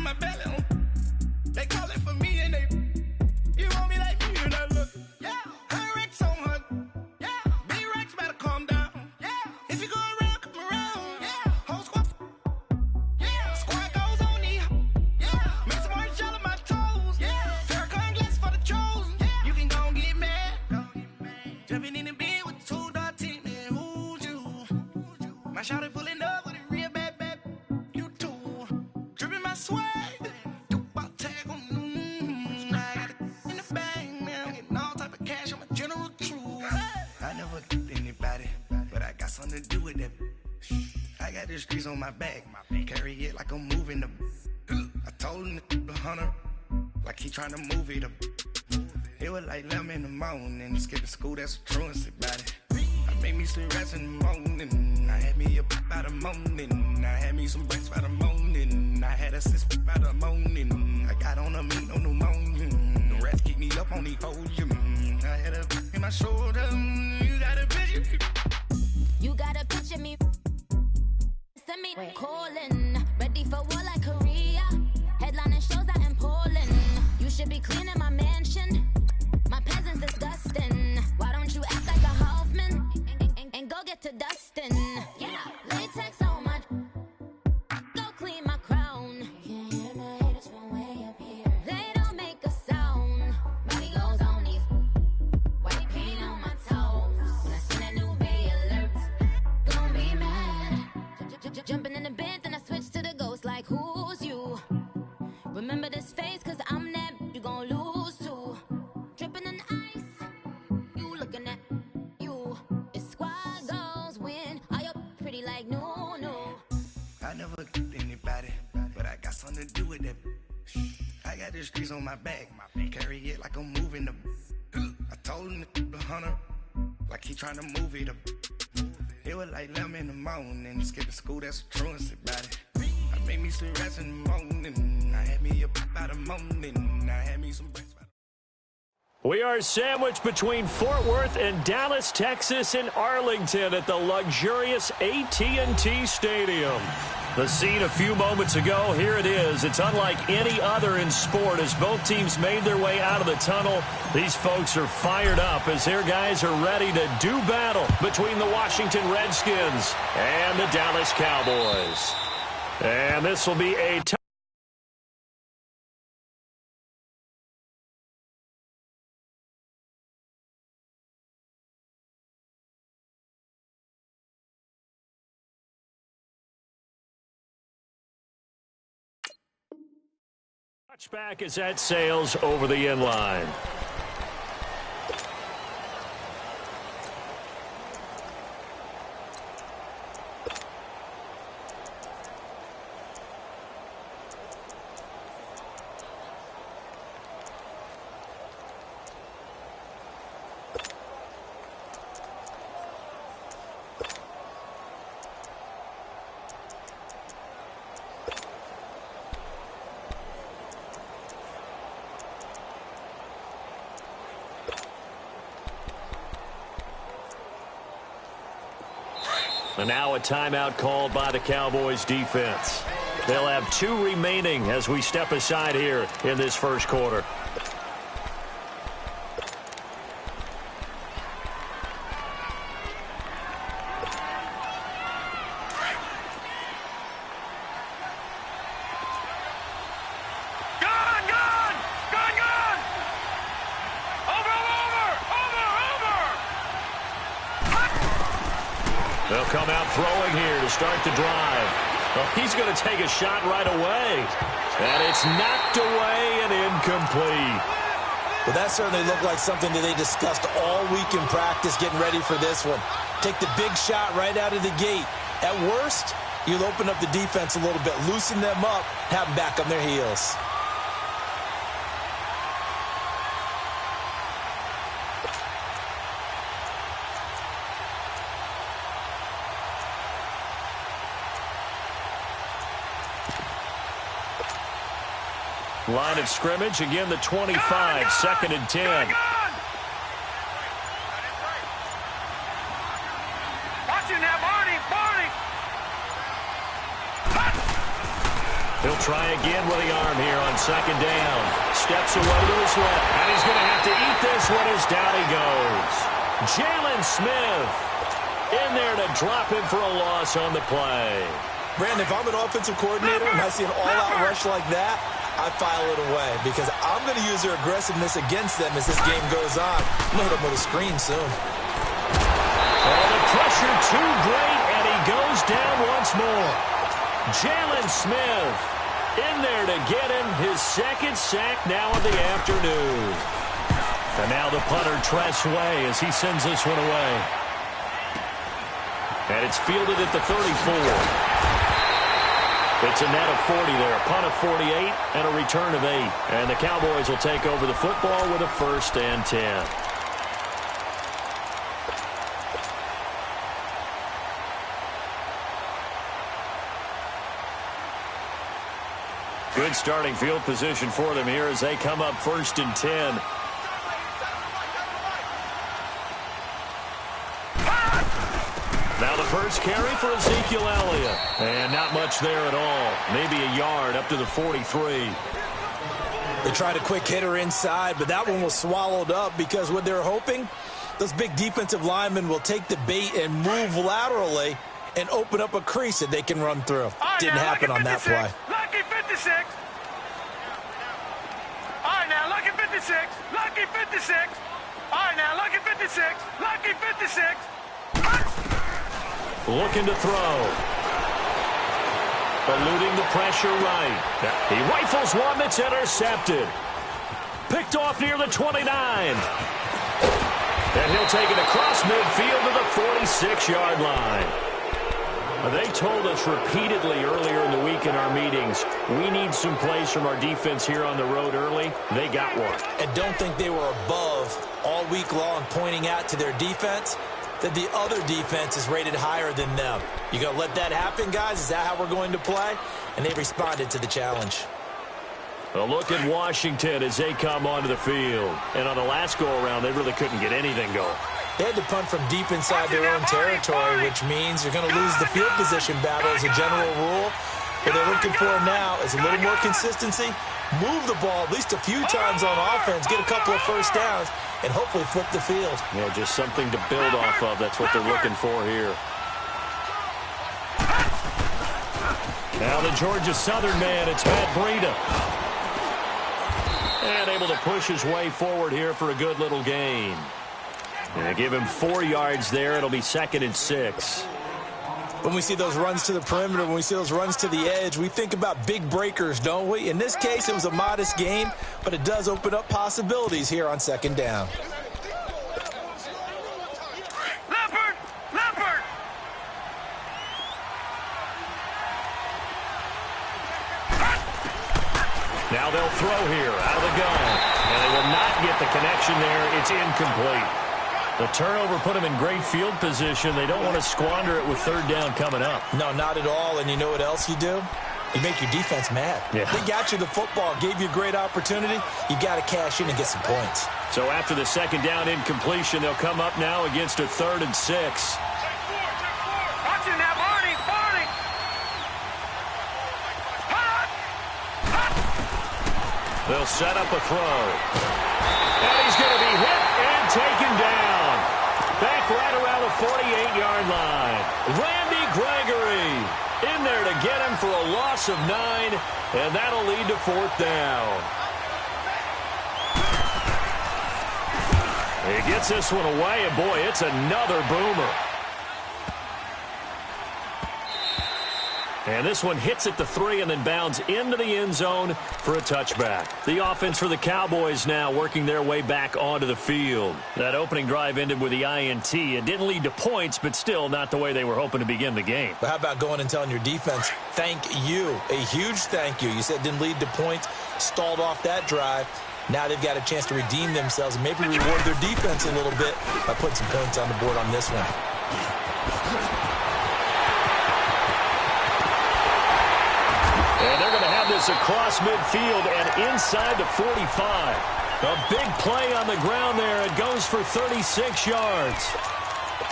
my belly. They call it for me and they. You want me like me and I look. Yeah. Her Rex on her. Yeah. B-Rex better calm down. Yeah. If you go around, come around. Yeah. Whole squad. Yeah. Squad goes on me. Yeah. Make some orange gel on my toes. Yeah. Farrakhan glass for the chosen. Yeah. You can go and get mad. Jumping in the bed with the 2 dot team. Man, who's you? My shawty pulling up with a real bad. You too. Dripping my swag. Something to do with that. I got the streets on my back. Carry it like I'm moving them. I told him to 100, like he trying to move it up. It was like 11 in the morning. Skipping school, that's a truancy about it. I made me some rest in the morning. I had me a by the morning. I had me some breaks by the morning. I had a sis by the morning. I got on a meat, no pneumonia. The rats keep me up on the podium. I had a in my shoulder. You got a picture. You got a picture me. Send me calling. Ready for war like Korea. Headlining shows out in Poland. You should be cleaning my mansion. My peasants disgusting. Why don't you act like a Hoffman and go get to dustin'? Yeah, latex on my. Go clean my crown. Can't hear my haters from way up here. They don't make a sound. Money goes on these. White paint on my toes. When I see that new bay alert, gonna be mad. Jumping in the bed, then I switch to the ghost. Like who's you? Remember this face, cause I'm that you gon' lose too. Dripping in ice, you looking at you. It's squad goals win. Are you pretty like no? I never killed anybody, but I got something to do with that. I got the streets on my back. Carry it like I'm moving them. I told him to 100, like he trying to move it up. It was like 11 in the morning. Skipping school, that's a truancy about it. I made me some rest in the morning. I had me up by the morning. I had me some breaks. We are sandwiched between Fort Worth and Dallas, Texas, and Arlington at the luxurious AT&T Stadium. The scene a few moments ago, here it is. It's unlike any other in sport as both teams made their way out of the tunnel. These folks are fired up as their guys are ready to do battle between the Washington Redskins and the Dallas Cowboys. And this will be a touchback as that sails over the end line. And now a timeout called by the Cowboys defense. They'll have 2 remaining as we step aside here in this first quarter. They'll come out throwing here to start the drive. Well, he's going to take a shot right away. And it's knocked away and incomplete. Well, that certainly looked like something that they discussed all week in practice getting ready for this one. Take the big shot right out of the gate. At worst, you'll open up the defense a little bit, loosen them up, have them back on their heels. Line of scrimmage, again the 25, second and 10. He'll try again with the arm here on second down. Steps away to his left, and he's going to have to eat this one as down he goes. Jalen Smith in there to drop him for a loss on the play. Brandon, if I'm an offensive coordinator and I see an all-out rush like that, I file it away because I'm going to use their aggressiveness against them as this game goes on. I'm going to hit them with a screen soon. Oh, the pressure too great, and he goes down once more. Jalen Smith in there to get him his second sack now of the afternoon. And now the punter Tress Way as he sends this one away. And it's fielded at the 34. It's a net of 40 there, a punt of 48 and a return of 8. And the Cowboys will take over the football with a 1st and 10. Good starting field position for them here as they come up 1st and 10. Now the first carry for Ezekiel Elliott. And not much there at all. Maybe a yard up to the 43. They tried a quick hitter inside, but that one was swallowed up because what they're hoping, those big defensive linemen will take the bait and move laterally and open up a crease that they can run through. Didn't happen on that play. Lucky 56. All right, now, lucky 56. Lucky 56. All right, now, lucky 56. Lucky 56. Looking to throw. Eluding the pressure right. He rifles one that's intercepted. Picked off near the 29. And he'll take it across midfield to the 46-yard line. They told us repeatedly earlier in the week in our meetings, we need some plays from our defense here on the road early. They got one. And don't think they were above all week long pointing out to their defense that the other defense is rated higher than them. You going to let that happen, guys? Is that how we're going to play? And they responded to the challenge. A look at Washington as they come onto the field. And on the last go-around, they really couldn't get anything going. They had to punt from deep inside their own territory, which means you're going to lose the field position battle as a general rule. What they're looking for now is a little more consistency, move the ball at least a few times on offense, get a couple of first downs, and hopefully flip the field. Yeah, just something to build off of. That's what they're looking for here. Now the Georgia Southern man, it's Matt Breida. And able to push his way forward here for a good little gain. And give him 4 yards there. It'll be 2nd and 6. When we see those runs to the perimeter, when we see those runs to the edge, we think about big breakers, don't we? In this case, it was a modest gain, but it does open up possibilities here on 2nd down. Leopard! Now they'll throw here out of the gun. And they will not get the connection there. It's incomplete. The turnover put them in great field position. They don't want to squander it with 3rd down coming up. No, not at all. And you know what else you do? You make your defense mad. Yeah. They got you the football, gave you a great opportunity. You got to cash in and get some points. So after the 2nd down incompletion, they'll come up now against a 3rd and 6. Watch it now, Barney! They'll set up a throw. And he's going to be hit and taken down. Back right around the 48-yard line. Randy Gregory in there to get him for a loss of 9, and that'll lead to 4th down. He gets this one away, and boy, it's another boomer. And this one hits at the 3 and then bounds into the end zone for a touchback. The offense for the Cowboys now working their way back onto the field. That opening drive ended with the INT. It didn't lead to points, but still not the way they were hoping to begin the game. But how about going and telling your defense, thank you, a huge thank you. You said it didn't lead to points, stalled off that drive. Now they've got a chance to redeem themselves and maybe reward their defense a little bit by putting some points on the board on this one. And they're going to have this across midfield and inside the 45. A big play on the ground there. It goes for 36 yards.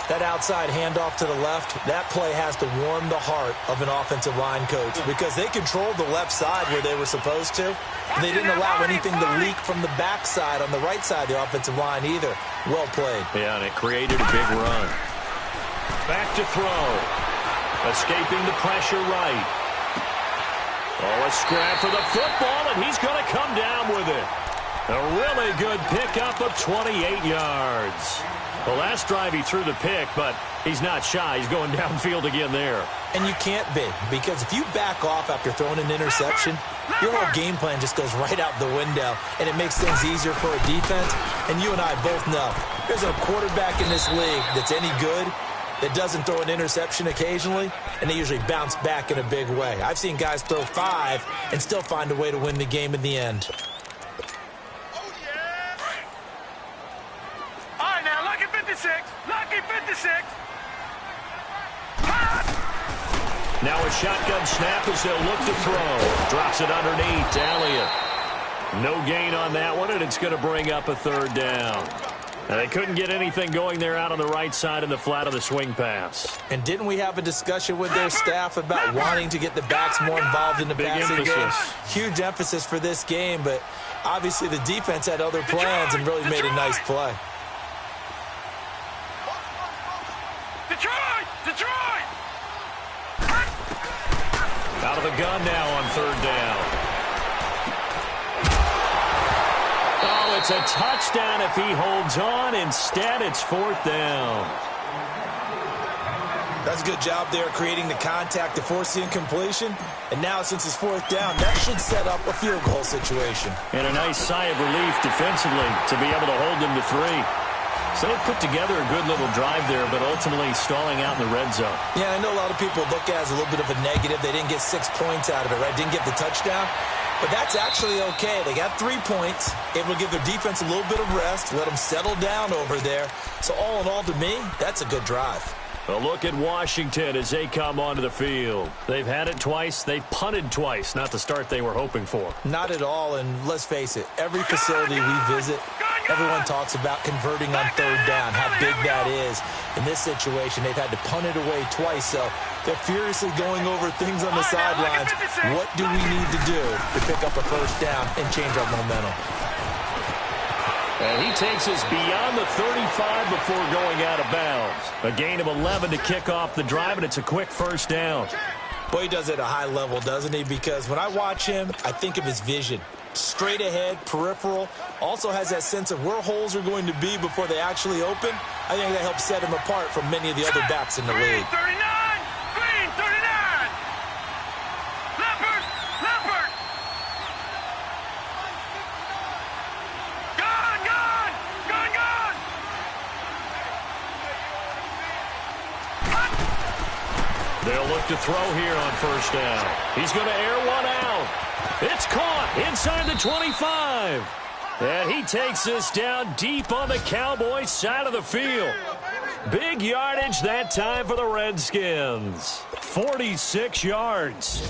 That outside handoff to the left, that play has to warm the heart of an offensive line coach because they controlled the left side where they were supposed to. And they didn't allow anything to leak from the backside on the right side of the offensive line either. Well played. Yeah, and it created a big run. Back to throw. Escaping the pressure right. Oh, a scrap for the football, and he's going to come down with it. A really good pickup of 28 yards. The last drive he threw the pick, but he's not shy. He's going downfield again there. And you can't be, because if you back off after throwing an interception, your whole game plan just goes right out the window, and it makes things easier for a defense. And you and I both know there's a quarterback in this league that's any good that doesn't throw an interception occasionally, and they usually bounce back in a big way. I've seen guys throw 5 and still find a way to win the game in the end. Lucky 56. Now a shotgun snap as they'll look to throw. Drops it underneath to Elliott. No gain on that one, and it's going to bring up a third down. Now, they couldn't get anything going there out on the right side in the flat of the swing pass. And didn't we have a discussion with their staff about wanting to get the backs more involved in the passing game? Huge emphasis for this game, but obviously the defense had other plans and really made a nice play. Detroit! Out of the gun now on third down. Oh, it's a touchdown if he holds on. Instead, it's fourth down. That's a good job there creating the contact to force the incompletion. And now, since it's fourth down, that should set up a field goal situation. And a nice sigh of relief defensively to be able to hold them to 3. So they put together a good little drive there, but ultimately stalling out in the red zone. Yeah, I know a lot of people look at it as a little bit of a negative. They didn't get 6 points out of it, right? Didn't get the touchdown. But that's actually okay. They got 3 points. Able to give their defense a little bit of rest, let them settle down over there. So all in all, to me, that's a good drive. A look at Washington as they come onto the field. They've had it twice. They've punted twice. Not the start they were hoping for. Not at all, and let's face it, every facility we visit, everyone talks about converting on third down, how big that is. In this situation, they've had to punt it away twice, so they're furiously going over things on the sidelines. What do we need to do to pick up a first down and change our momentum? And he takes us beyond the 35 before going out of bounds. A gain of 11 to kick off the drive, and it's a quick first down. Boy, he does it at a high level, doesn't he? Because when I watch him, I think of his vision. Straight ahead, peripheral. Also has that sense of where holes are going to be before they actually open. I think that helps set him apart from many of the other backs in the league. 39! Green, 39! Leopard! Gone! They'll look to throw here on first down. He's going to air one out. It's caught inside the 25. And he takes us down deep on the Cowboys side of the field. Big yardage that time for the Redskins. 46 yards.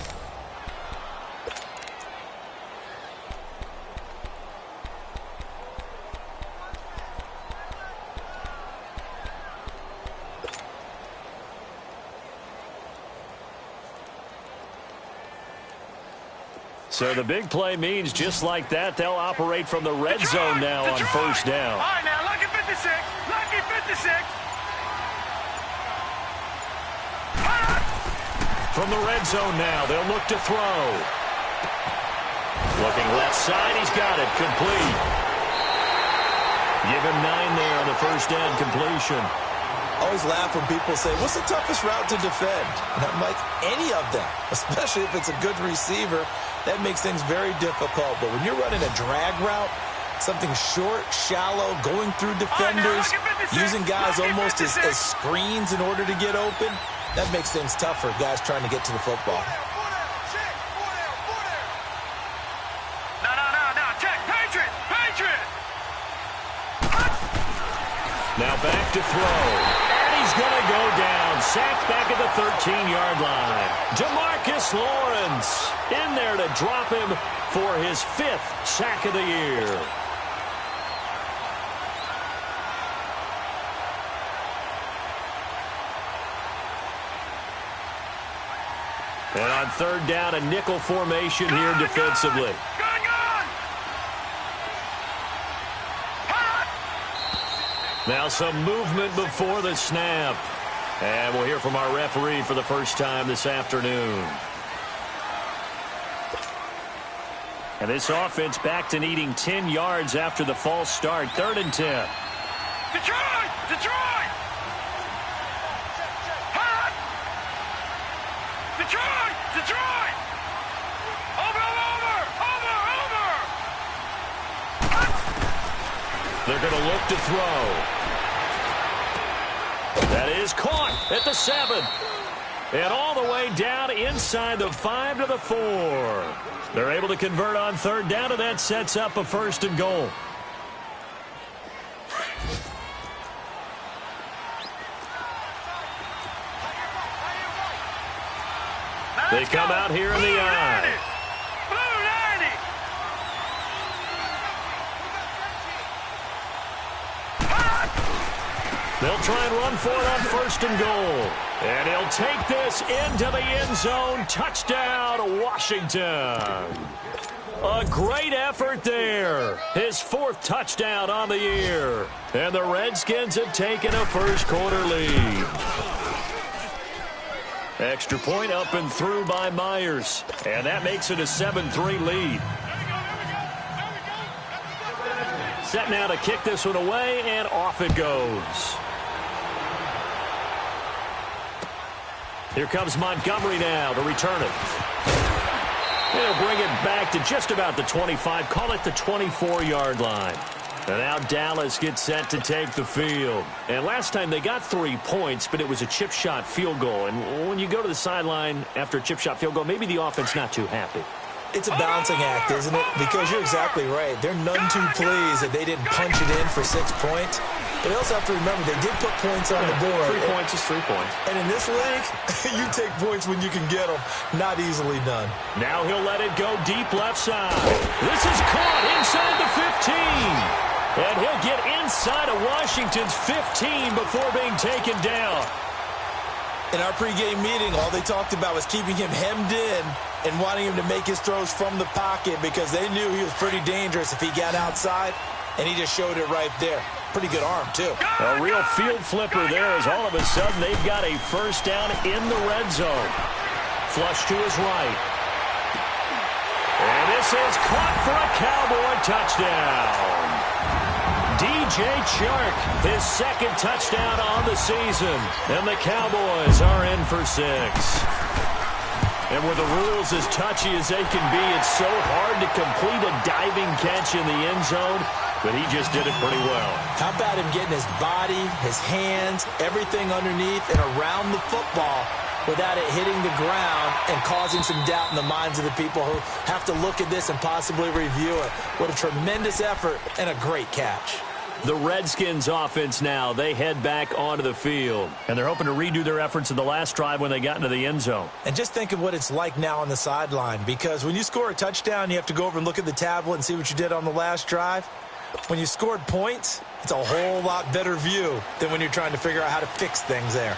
So the big play means just like that, they'll operate from the red zone now on first down. All right, now, lucky 56. Lucky 56. From the red zone now, they'll look to throw. Looking left side, he's got it, complete. Give him 9 there on the first down completion. Always laugh when people say, what's the toughest route to defend? And I'm like, any of them, especially if it's a good receiver. That makes things very difficult. But when you're running a drag route, something short, shallow, going through defenders, using guys almost as screens in order to get open, that makes things tough for guys trying to get to the football. No, check, Patriot! Now back to throw. And he's going to go down. Sacked back at the 13-yard line. DeMarcus Lawrence in there to drop him for his 5th sack of the year. And on third down, a nickel formation here defensively. Now some movement before the snap. And we'll hear from our referee for the first time this afternoon. And this offense back to needing 10 yards after the false start. 3rd and 10. Detroit! Detroit! Hot! Detroit! Detroit! Over! They're going to look to throw. That is caught at the 7. And all the way down inside the 5 to the 4. They're able to convert on third down, and that sets up a 1st and goal. They come out here in the eye. They'll try and run for it on 1st and goal. And he'll take this into the end zone. Touchdown, Washington. A great effort there. His 4th touchdown on the year. And the Redskins have taken a first quarter lead. Extra point up and through by Myers. And that makes it a 7-3 lead. Set now to kick this one away, and off it goes. Here comes Montgomery now to return it. They'll bring it back to just about the 25. Call it the 24-yard line. And now Dallas gets set to take the field. And last time they got 3 points, but it was a chip shot field goal. And when you go to the sideline after a chip shot field goal, maybe the offense not too happy. It's a balancing act, isn't it? Because you're exactly right. They're none too pleased that they didn't punch it in for 6 points. But they also have to remember they did put points on the board. 3 points is 3 points. And in this league, you take points when you can get them. Not easily done. Now he'll let it go deep left side. This is caught inside the 15. And he'll get inside of Washington's 15 before being taken down. In our pregame meeting, all they talked about was keeping him hemmed in and wanting him to make his throws from the pocket because they knew he was pretty dangerous if he got outside, and he just showed it right there. Pretty good arm, too. A real field flipper there as all of a sudden they've got a first down in the red zone. Flush to his right. And this is caught for a Cowboy touchdown. DJ Chark, his 2nd touchdown on the season. And the Cowboys are in for 6. And with the rules as touchy as they can be, it's so hard to complete a diving catch in the end zone, but he just did it pretty well. How about him getting his body, his hands, everything underneath and around the football without it hitting the ground and causing some doubt in the minds of the people who have to look at this and possibly review it. What a tremendous effort and a great catch. The Redskins offense now, they head back onto the field. And they're hoping to redo their efforts in the last drive when they got into the end zone. And just think of what it's like now on the sideline, because when you score a touchdown, you have to go over and look at the tablet and see what you did on the last drive. When you scored points, it's a whole lot better view than when you're trying to figure out how to fix things there.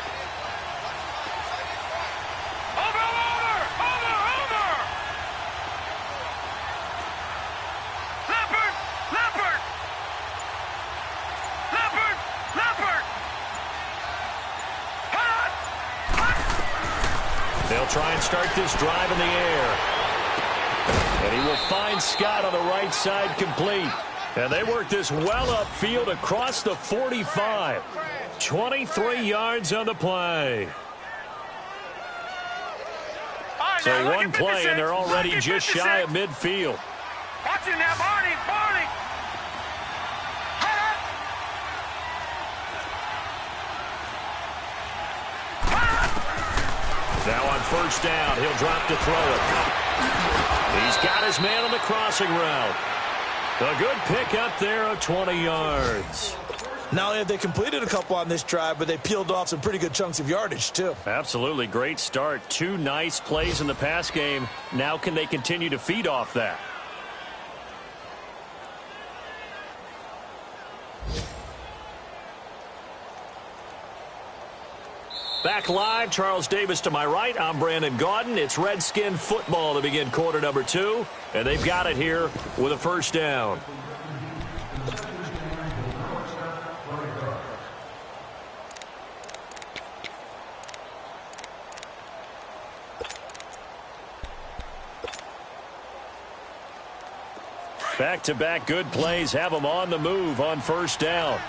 They'll try and start this drive in the air. And he will find Scott on the right side complete. And they work this well upfield across the 45. 23 yards on the play. So one play, and they're already just shy of midfield. Watch it now, Barney, Barney. Now on first down, he'll drop to throw it. He's got his man on the crossing route. A good pick up there of 20 yards. Not only have they completed a couple on this drive, but they peeled off some pretty good chunks of yardage, too. Absolutely. Great start. 2 nice plays in the pass game. Now can they continue to feed off that? Back live, Charles Davis to my right. I'm Brandon Gaudin. It's Redskin football to begin quarter number 2, and they've got it here with a first down. Back-to-back good plays have them on the move on first down.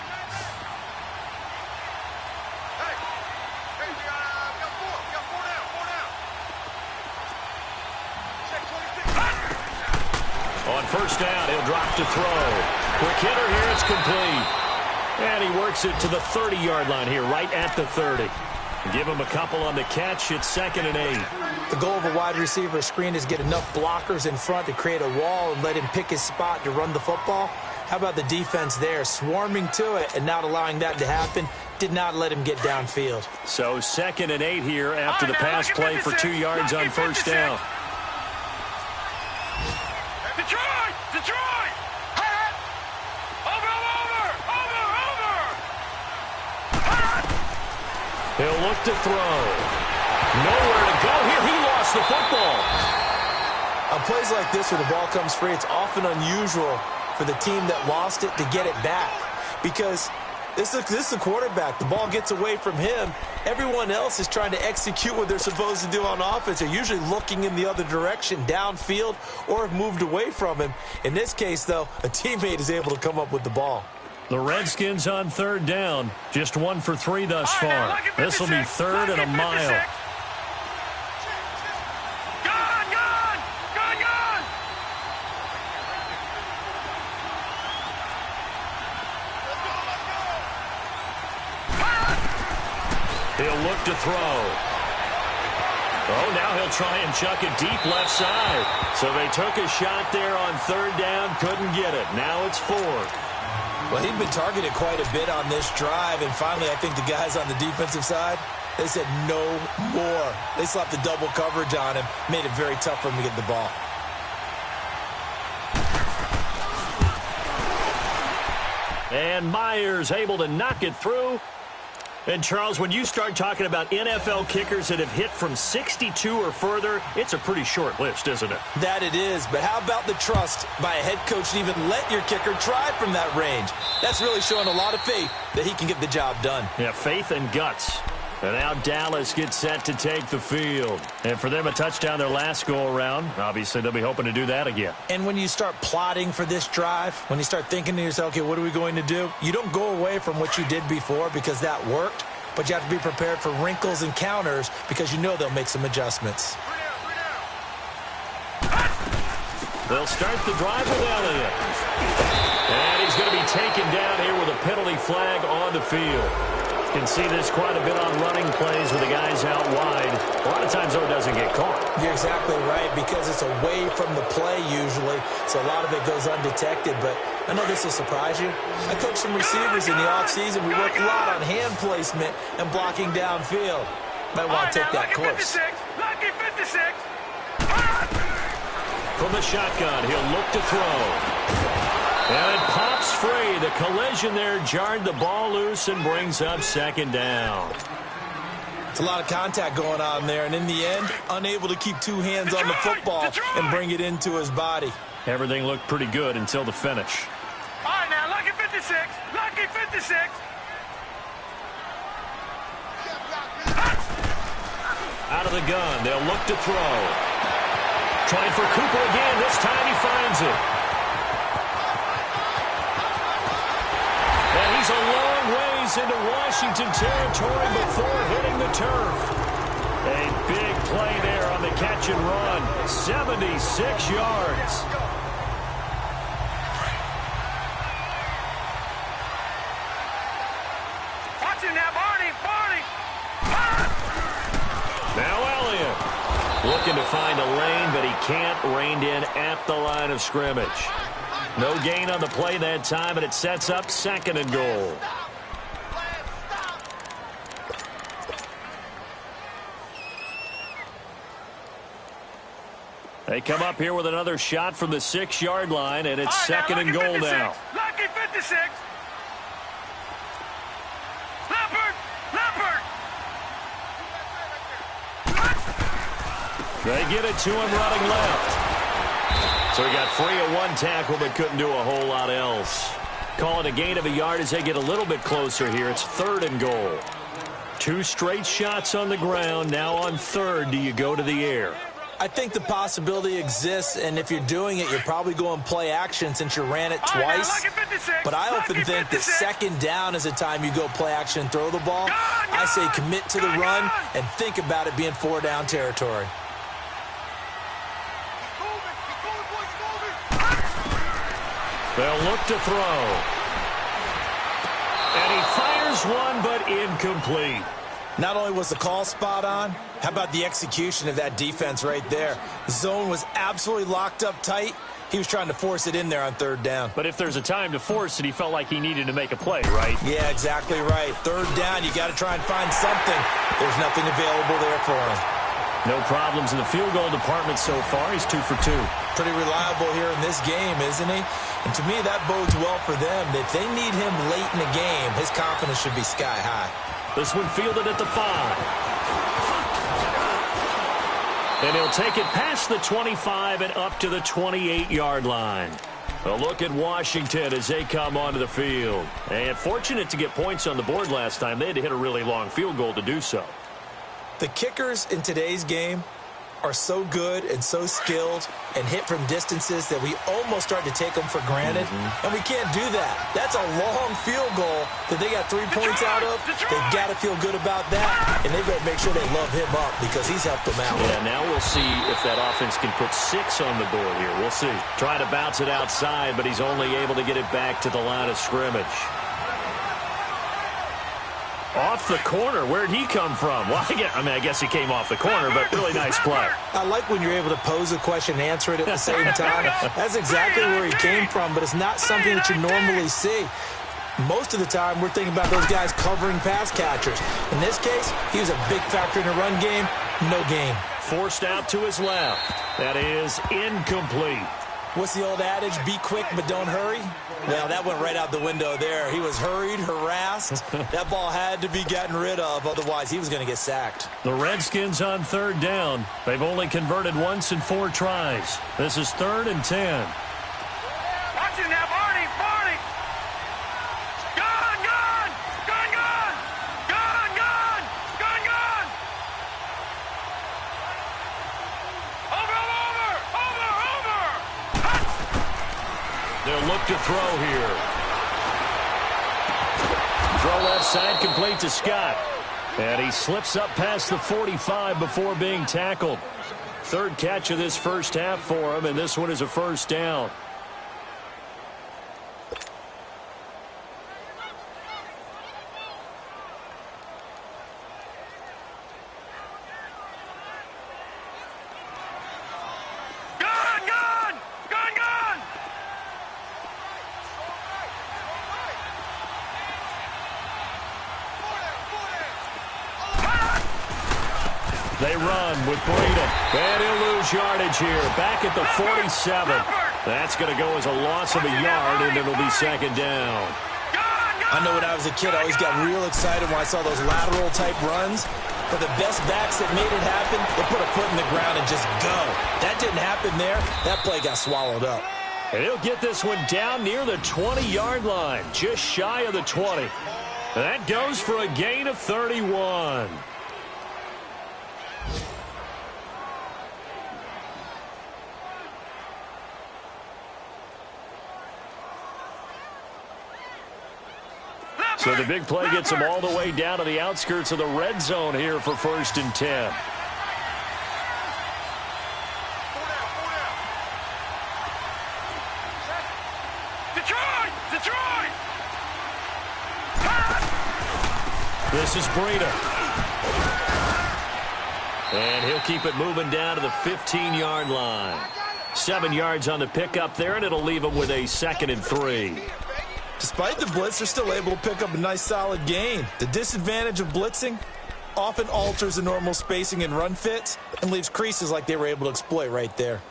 On first down, he'll drop to throw. Quick hitter here, it's complete. And he works it to the 30-yard line here, right at the 30. Give him a couple on the catch. It's 2nd and 8. The goal of a wide receiver screen is get enough blockers in front to create a wall and let him pick his spot to run the football. How about the defense there, swarming to it and not allowing that to happen? Did not let him get downfield. So 2nd and 8 here after the pass play for 2 yards on first down. Detroit! Detroit! Over! He'll look to throw. Nowhere to go here. He lost the football. On plays like this where the ball comes free, it's often unusual for the team that lost it to get it back. Because this is the quarterback. The ball gets away from him. Everyone else is trying to execute what they're supposed to do on offense. They're usually looking in the other direction, downfield, or have moved away from him. In this case, though, a teammate is able to come up with the ball. The Redskins on third down. Just 1 for 3 thus far. This will be 3rd and a mile. He'll look to throw. Oh, now he'll try and chuck it deep left side. So they took a shot there on third down, couldn't get it. Now it's 4th. Well, he'd been targeted quite a bit on this drive, and finally I think the guys on the defensive side, they said no more. They slapped the double coverage on him, made it very tough for him to get the ball. And Myers able to knock it through. And, Charles, when you start talking about NFL kickers that have hit from 62 or further, it's a pretty short list, isn't it? That it is, but how about the trust by a head coach to even let your kicker try from that range? That's really showing a lot of faith that he can get the job done. Yeah, faith and guts. And now Dallas gets set to take the field. And for them, a touchdown their last go-around. Obviously, they'll be hoping to do that again. And when you start plotting for this drive, when you start thinking to yourself, okay, what are we going to do? You don't go away from what you did before because that worked, but you have to be prepared for wrinkles and counters because you know they'll make some adjustments. They'll start the drive with Elliott. And he's going to be taken down here with a penalty flag on the field. You can see this quite a bit on running plays with the guys out wide. A lot of times, though, it doesn't get caught. You're exactly right, because it's away from the play usually, so a lot of it goes undetected. But I know this will surprise you. I coached some receivers in the offseason. We work a lot on hand placement and blocking downfield. Might want to take that course. Lucky 56. From the shotgun, he'll look to throw. And it pops free. The collision there jarred the ball loose and brings up 2nd down. It's a lot of contact going on there, and in the end, unable to keep 2 hands on the football and bring it into his body. Everything looked pretty good until the finish. All right, now, lucky 56. Lucky 56. Out of the gun, they'll look to throw. Trying for Cooper again. This time he finds it. And he's a long ways into Washington territory before hitting the turf. A big play there on the catch and run. 76 yards. Watch him now, Barney. Now Elliott looking to find a lane, but he can't. Reined in at the line of scrimmage. No gain on the play that time, and it sets up 2nd and goal. They come up here with another shot from the 6-yard line, and it's 2nd and goal now. Lucky 56. Leopard. They get it to him running left. So he got free of one tackle but couldn't do a whole lot else. Call it a gain of a yard as they get a little bit closer here. It's 3rd and goal. 2 straight shots on the ground. Now on 3rd, do you go to the air? I think the possibility exists, and if you're doing it, you're probably going play action since you ran it twice. But I often think that 2nd down is the time you go play action and throw the ball. I say commit to the run and think about it being 4-down territory. They'll look to throw. And he fires one, but incomplete. Not only was the call spot on, how about the execution of that defense right there? The zone was absolutely locked up tight. He was trying to force it in there on 3rd down. But if there's a time to force it, he felt like he needed to make a play, right? Yeah, exactly right. 3rd down, you got to try and find something. There's nothing available there for him. No problems in the field goal department so far. He's 2 for 2. Pretty reliable here in this game, isn't he? And to me, that bodes well for them. If they need him late in the game, his confidence should be sky high. This one fielded at the 5. And he'll take it past the 25 and up to the 28-yard line. A look at Washington as they come onto the field. And fortunate to get points on the board last time. They had to hit a really long field goal to do so. The kickers in today's game are so good and so skilled and hit from distances that we almost start to take them for granted. And we can't do that. That's a long field goal that they got 3 points out of. They've got to feel good about that, and they've got to make sure they love him up because he's helped them out. Yeah, now we'll see if that offense can put 6 on the board here. We'll see. Trying to bounce it outside, but he's only able to get it back to the line of scrimmage. Off the corner. Where'd he come from? Well, I guess he came off the corner, but really nice play. I like when you're able to pose a question and answer it at the same time. That's exactly where he came from, but it's not something that you normally see. Most of the time, we're thinking about those guys covering pass catchers. In this case, he was a big factor in the run game. No gain. Forced out to his left. That is incomplete. What's the old adage? Be quick, but don't hurry? Well, that went right out the window there. He was hurried, harassed. That ball had to be gotten rid of, otherwise he was going to get sacked. The Redskins on 3rd down. They've only converted once in 4 tries. This is 3rd and 10. Watch it now, Barney! Gone! Over! They'll look to throw here. Throw left side, complete to Scott. And he slips up past the 45 before being tackled. 3rd catch of this first half for him, and this one is a 1st down. They run with Breida. And he'll lose yardage here. Back at the 47. That's going to go as a loss of a yard, and it'll be 2nd down. I know when I was a kid, I always got real excited when I saw those lateral-type runs. But the best backs that made it happen, they put a foot in the ground and just go. That didn't happen there. That play got swallowed up. And he'll get this one down near the 20-yard line, just shy of the 20. And that goes for a gain of 31. So the big play gets him all the way down to the outskirts of the red zone here for 1st and 10. Detroit! This is Breida. And he'll keep it moving down to the 15-yard line. 7 yards on the pickup there, and it'll leave him with a 2nd and 3. Despite the blitz, they're still able to pick up a nice solid gain. The disadvantage of blitzing often alters the normal spacing and run fits and leaves creases like they were able to exploit right there.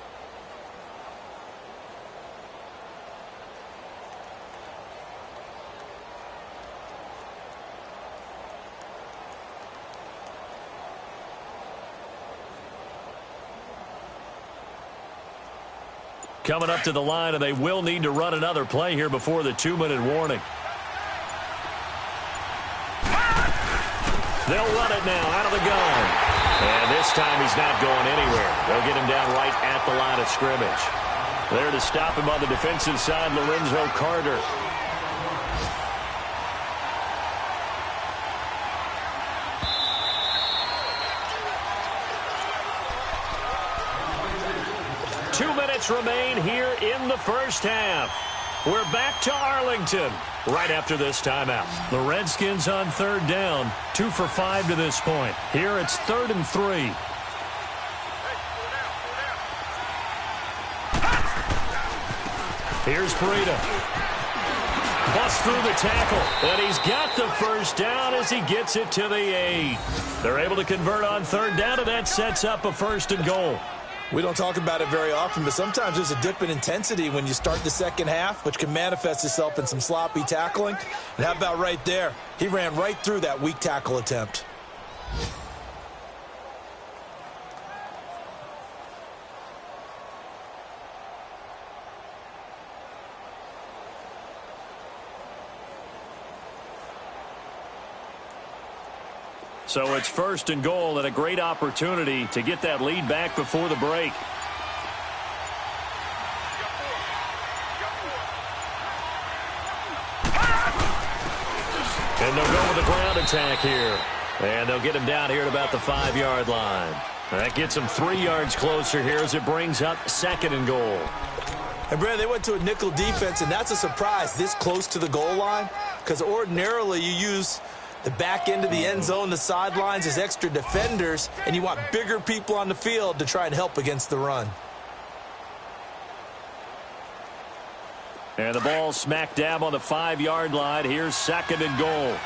coming up to the line, and they will need to run another play here before the 2-minute warning. They'll run it now out of the gun. And this time he's not going anywhere. They'll get him down right at the line of scrimmage. There to stop him on the defensive side, Lorenzo Carter. Remain here in the first half. We're back to Arlington right after this timeout. The Redskins on third down, 2 for 5 to this point. Here it's 3rd and 3. Here's Breida. Busts through the tackle, and he's got the first down as he gets it to the 8. They're able to convert on third down, and that sets up a 1st and goal. We don't talk about it very often, but sometimes there's a dip in intensity when you start the second half, which can manifest itself in some sloppy tackling. And how about right there? He ran right through that weak tackle attempt. So it's 1st and goal and a great opportunity to get that lead back before the break. And they'll go with the ground attack here. And they'll get him down here at about the 5-yard line. That gets him 3 yards closer here as it brings up 2nd and goal. And, Brad, they went to a nickel defense, and that's a surprise this close to the goal line, because ordinarily you use the back end of the end zone, the sidelines as extra defenders, and you want bigger people on the field to try and help against the run. And the ball smack dab on the 5-yard line. Here's 2nd and goal.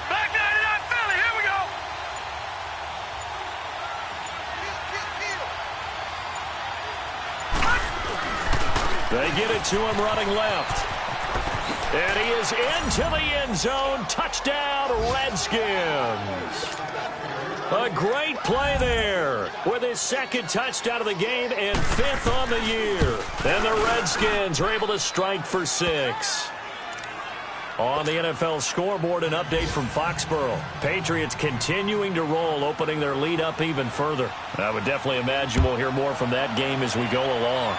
Black 99 Philly, here we go. They get it to him running left. And he is into the end zone. Touchdown, Redskins. A great play there with his 2nd touchdown of the game and 5th on the year. And the Redskins are able to strike for 6. On the NFL scoreboard, an update from Foxborough. Patriots continuing to roll, opening their lead up even further. I would definitely imagine we'll hear more from that game as we go along.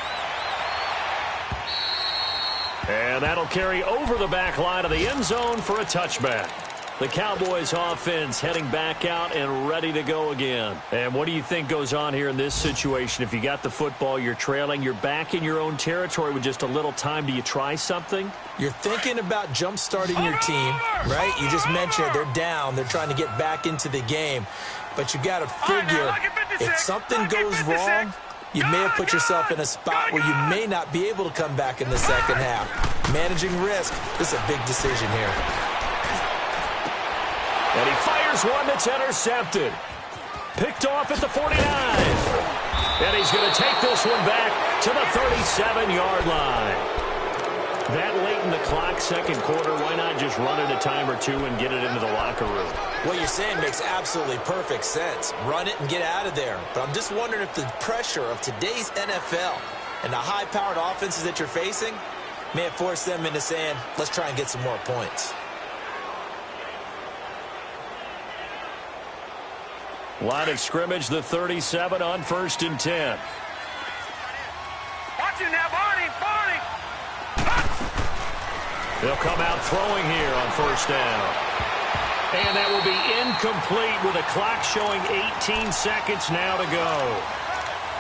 And that'll carry over the back line of the end zone for a touchback. The Cowboys offense heading back out and ready to go again. And what do you think goes on here in this situation? If you got the football, you're trailing, you're back in your own territory with just a little time. Do you try something? You're thinking about jump-starting your team, right? You just mentioned it. They're down. They're trying to get back into the game. But you got to figure if something goes wrong, you may have put yourself in a spot where you may not be able to come back in the second half. Managing risk, this is a big decision here. And he fires one that's intercepted. Picked off at the 49. And he's going to take this one back to the 37-yard line. That late in the clock, 2nd quarter, why not just run it a time or two and get it into the locker room? What you're saying makes absolutely perfect sense. Run it and get out of there. But I'm just wondering if the pressure of today's NFL and the high-powered offenses that you're facing may have forced them into saying, let's try and get some more points. Line of scrimmage, the 37 on 1st and 10. Watch it now, Barney. They'll come out throwing here on 1st down. And that will be incomplete with a clock showing 18 seconds now to go.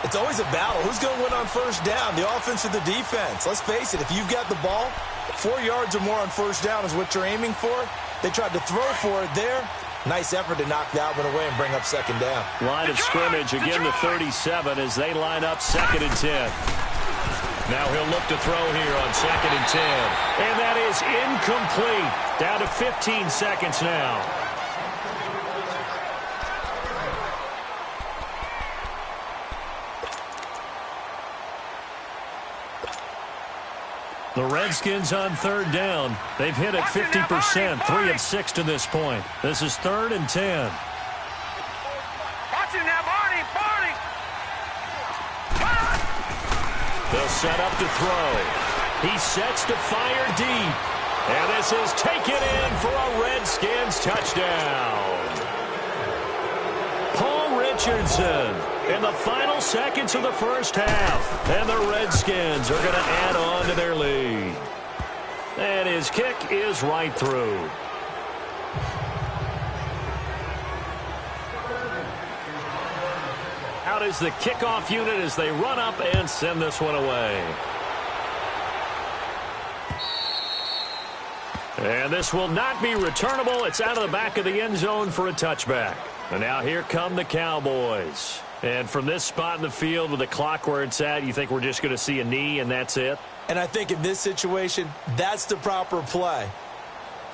It's always a battle. Who's going to win on 1st down, the offense or the defense? Let's face it, if you've got the ball, 4 yards or more on 1st down is what you're aiming for. They tried to throw for it there. Nice effort to knock that one away and bring up 2nd down. Line of scrimmage, again the 37 as they line up 2nd and 10. Now he'll look to throw here on 2nd and 10. And that is incomplete. Down to 15 seconds now. The Redskins on 3rd down. They've hit it 50%, 3 of 6 to this point. This is 3rd and 10. Watch it now, Barney. They'll set up to throw. He sets to fire deep. And this is taken in for a Redskins touchdown. Paul Richardson in the final seconds of the first half. And the Redskins are going to add on to their lead. And his kick is right through. Out is the kickoff unit as they run up and send this one away. And this will not be returnable. It's out of the back of the end zone for a touchback. And now here come the Cowboys. And from this spot in the field with the clock where it's at, you think we're just going to see a knee and that's it? And I think in this situation, that's the proper play.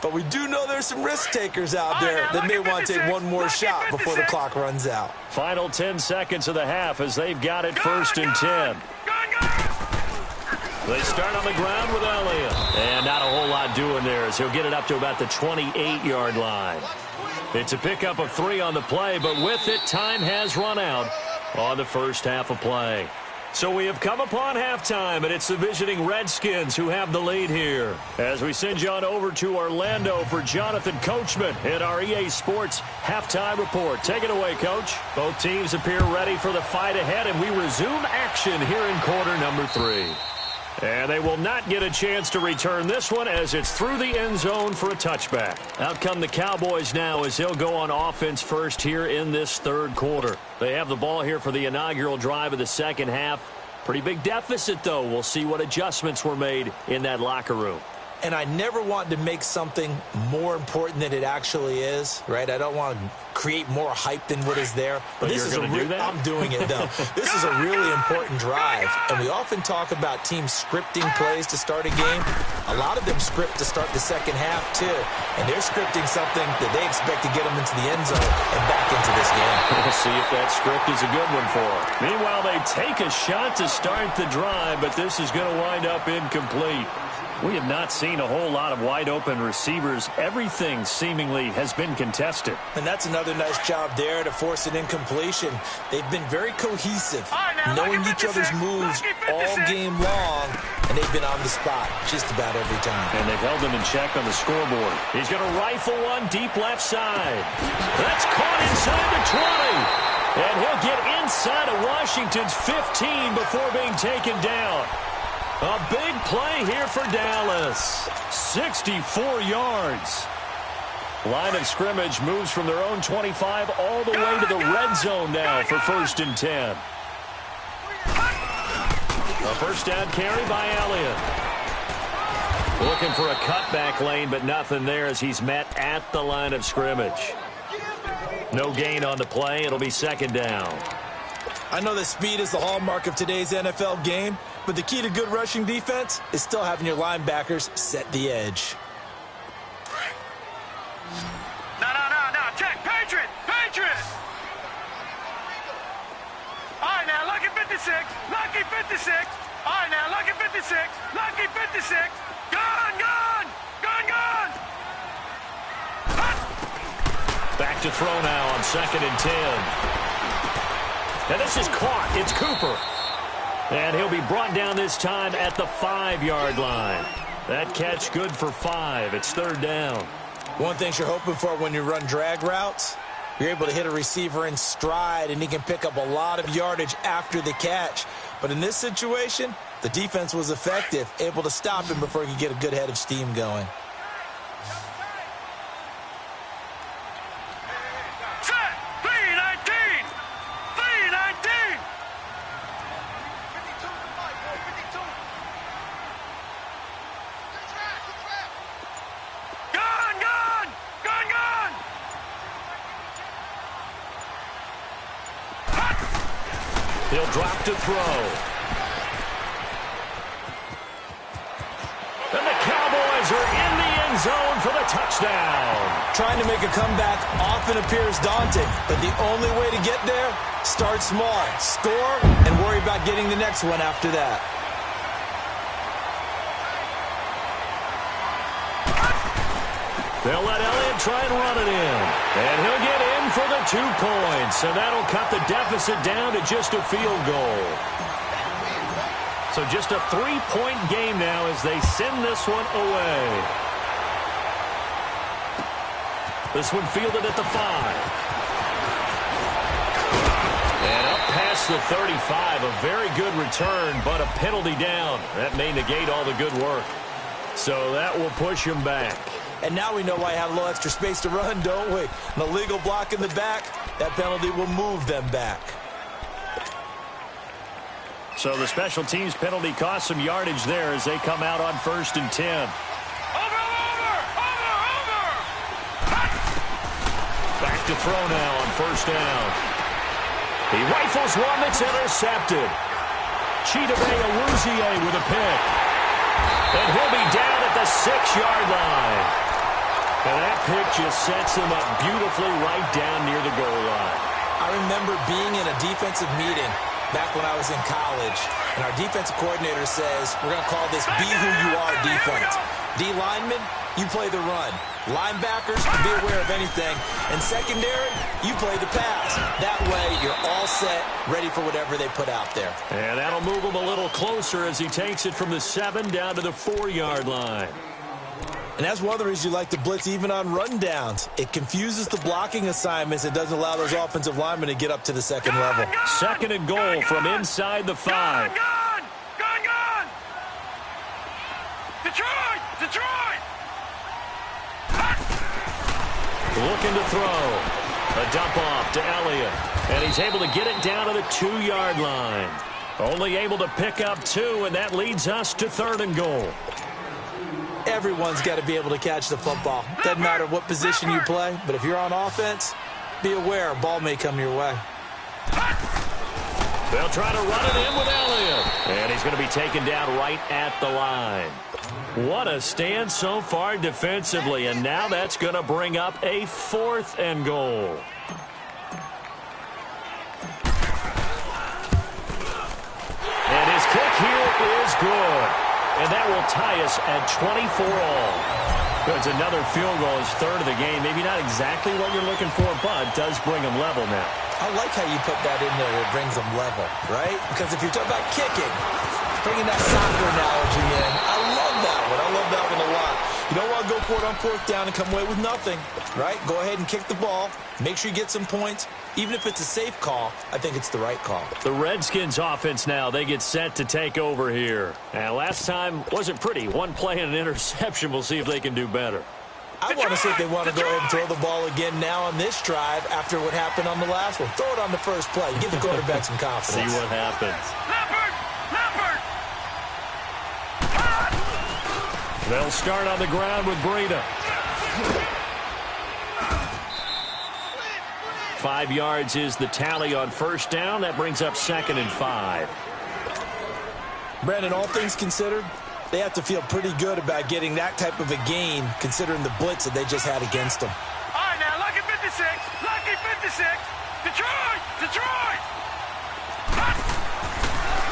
But we do know there's some risk takers out there that may want to take one more shot before the clock runs out. Final 10 seconds of the half as they've got it first and 10. They start on the ground with Elliott. And not a whole lot doing there as he'll get it up to about the 28-yard line. It's a pickup of 3 on the play, but with it, time has run out on the first half of play. So we have come upon halftime, and it's the visiting Redskins who have the lead here. As we send you on over to Orlando for Jonathan Coachman in our EA Sports Halftime Report. Take it away, Coach. Both teams appear ready for the fight ahead, and we resume action here in quarter number 3. And they will not get a chance to return this one as it's through the end zone for a touchback. Out come the Cowboys now as they'll go on offense first here in this third quarter. They have the ball here for the inaugural drive of the second half. Pretty big deficit, though. We'll see what adjustments were made in that locker room. And I never want to make something more important than it actually is, right? I don't want to create more hype than what is there. But this is going to do that? I'm doing it, though. This is a really important drive. And we often talk about teams scripting plays to start a game. A lot of them script to start the second half, too. And they're scripting something that they expect to get them into the end zone and back into this game. We'll see if that script is a good one for them. Meanwhile, they take a shot to start the drive, but this is going to wind up incomplete. We have not seen a whole lot of wide-open receivers. Everything seemingly has been contested. And that's another nice job there to force an incompletion. They've been very cohesive, knowing each other's moves all game long, and they've been on the spot just about every time. And they've held them in check on the scoreboard. He's going to rifle one deep left side. That's caught inside the 20. And he'll get inside of Washington's 15 before being taken down. A big play here for Dallas. 64 yards. Line of scrimmage moves from their own 25 all the way to the red zone now for first and 10. A first down carry by Elliott. Looking for a cutback lane, but nothing there as he's met at the line of scrimmage. No gain on the play. It'll be second down. I know that speed is the hallmark of today's NFL game, but the key to good rushing defense is still having your linebackers set the edge. No. Check. Patriot. All right, now, lucky 56. All right, now, lucky 56. Gone. Back to throw now on second and 10. And this is caught. It's Cooper. And he'll be brought down this time at the 5-yard line. That catch good for 5. It's third down. One thing you're hoping for when you run drag routes, you're able to hit a receiver in stride, and he can pick up a lot of yardage after the catch. But in this situation, the defense was effective, able to stop him before he could get a good head of steam going. He'll drop to throw. And the Cowboys are in the end zone for the touchdown. Trying to make a comeback often appears daunting, but the only way to get there, start small, score, and worry about getting the next one after that. They'll let Elliott try and run it in. And he'll get in for the 2 points. And that'll cut the deficit down to just a field goal. So just a 3-point game now as they send this one away. This one fielded at the 5. And up past the 35, a very good return, but a penalty down. That may negate all the good work. So that will push him back. And now we know why I have a little extra space to run, don't we? An illegal block in the back, that penalty will move them back. So the special teams penalty cost some yardage there as they come out on 1st and 10. Back to throw now on 1st down. He rifles one that's intercepted. Chidobe Awuzie with a pick. And he'll be down at the 6-yard line. And that pick just sets him up beautifully right down near the goal line. I remember being in a defensive meeting back when I was in college, and our defensive coordinator says, we're going to call this be who you are defense. D linemen, you play the run. Linebackers, be aware of anything. And secondary, you play the pass. That way, you're all set, ready for whatever they put out there. And that'll move him a little closer as he takes it from the 7 down to the 4-yard line. And that's one of the reasons you like to blitz even on rundowns. It confuses the blocking assignments. It doesn't allow those offensive linemen to get up to the second level. 2nd and goal from inside the 5. Gone! Detroit! Looking to throw. A dump off to Elliott. And he's able to get it down to the 2-yard line. Only able to pick up 2, and that leads us to 3rd and goal. Everyone's got to be able to catch the football. Doesn't matter what position you play, but if you're on offense, be aware a ball may come your way. They'll try to run it in with Elliott. And he's going to be taken down right at the line. What a stand so far defensively, and now that's going to bring up a 4th and goal. And his kick here is good. And that will tie us at 24 all. It's another field goal, his 3rd of the game. Maybe not exactly what you're looking for, but does bring him level now. I like how you put that in there. It brings them level, right? Because if you're talking about kicking, bringing that soccer analogy in, I love that one. I love that one a lot. You don't want to go for it on 4th down and come away with nothing, right? Go ahead and kick the ball. Make sure you get some points. Even if it's a safe call, I think it's the right call. The Redskins offense now, they get set to take over here. And last time wasn't pretty. One play and an interception. We'll see if they can do better. I want to see if they want to go ahead and throw the ball again now on this drive after what happened on the last one. Throw it on the first play. Give the quarterback some confidence. See what happens. They'll start on the ground with Breida. 5 yards is the tally on 1st down. That brings up 2nd and 5. Brandon, all things considered, they have to feel pretty good about getting that type of a gain considering the blitz that they just had against them. All right, now, lucky 56. Lucky 56. Detroit!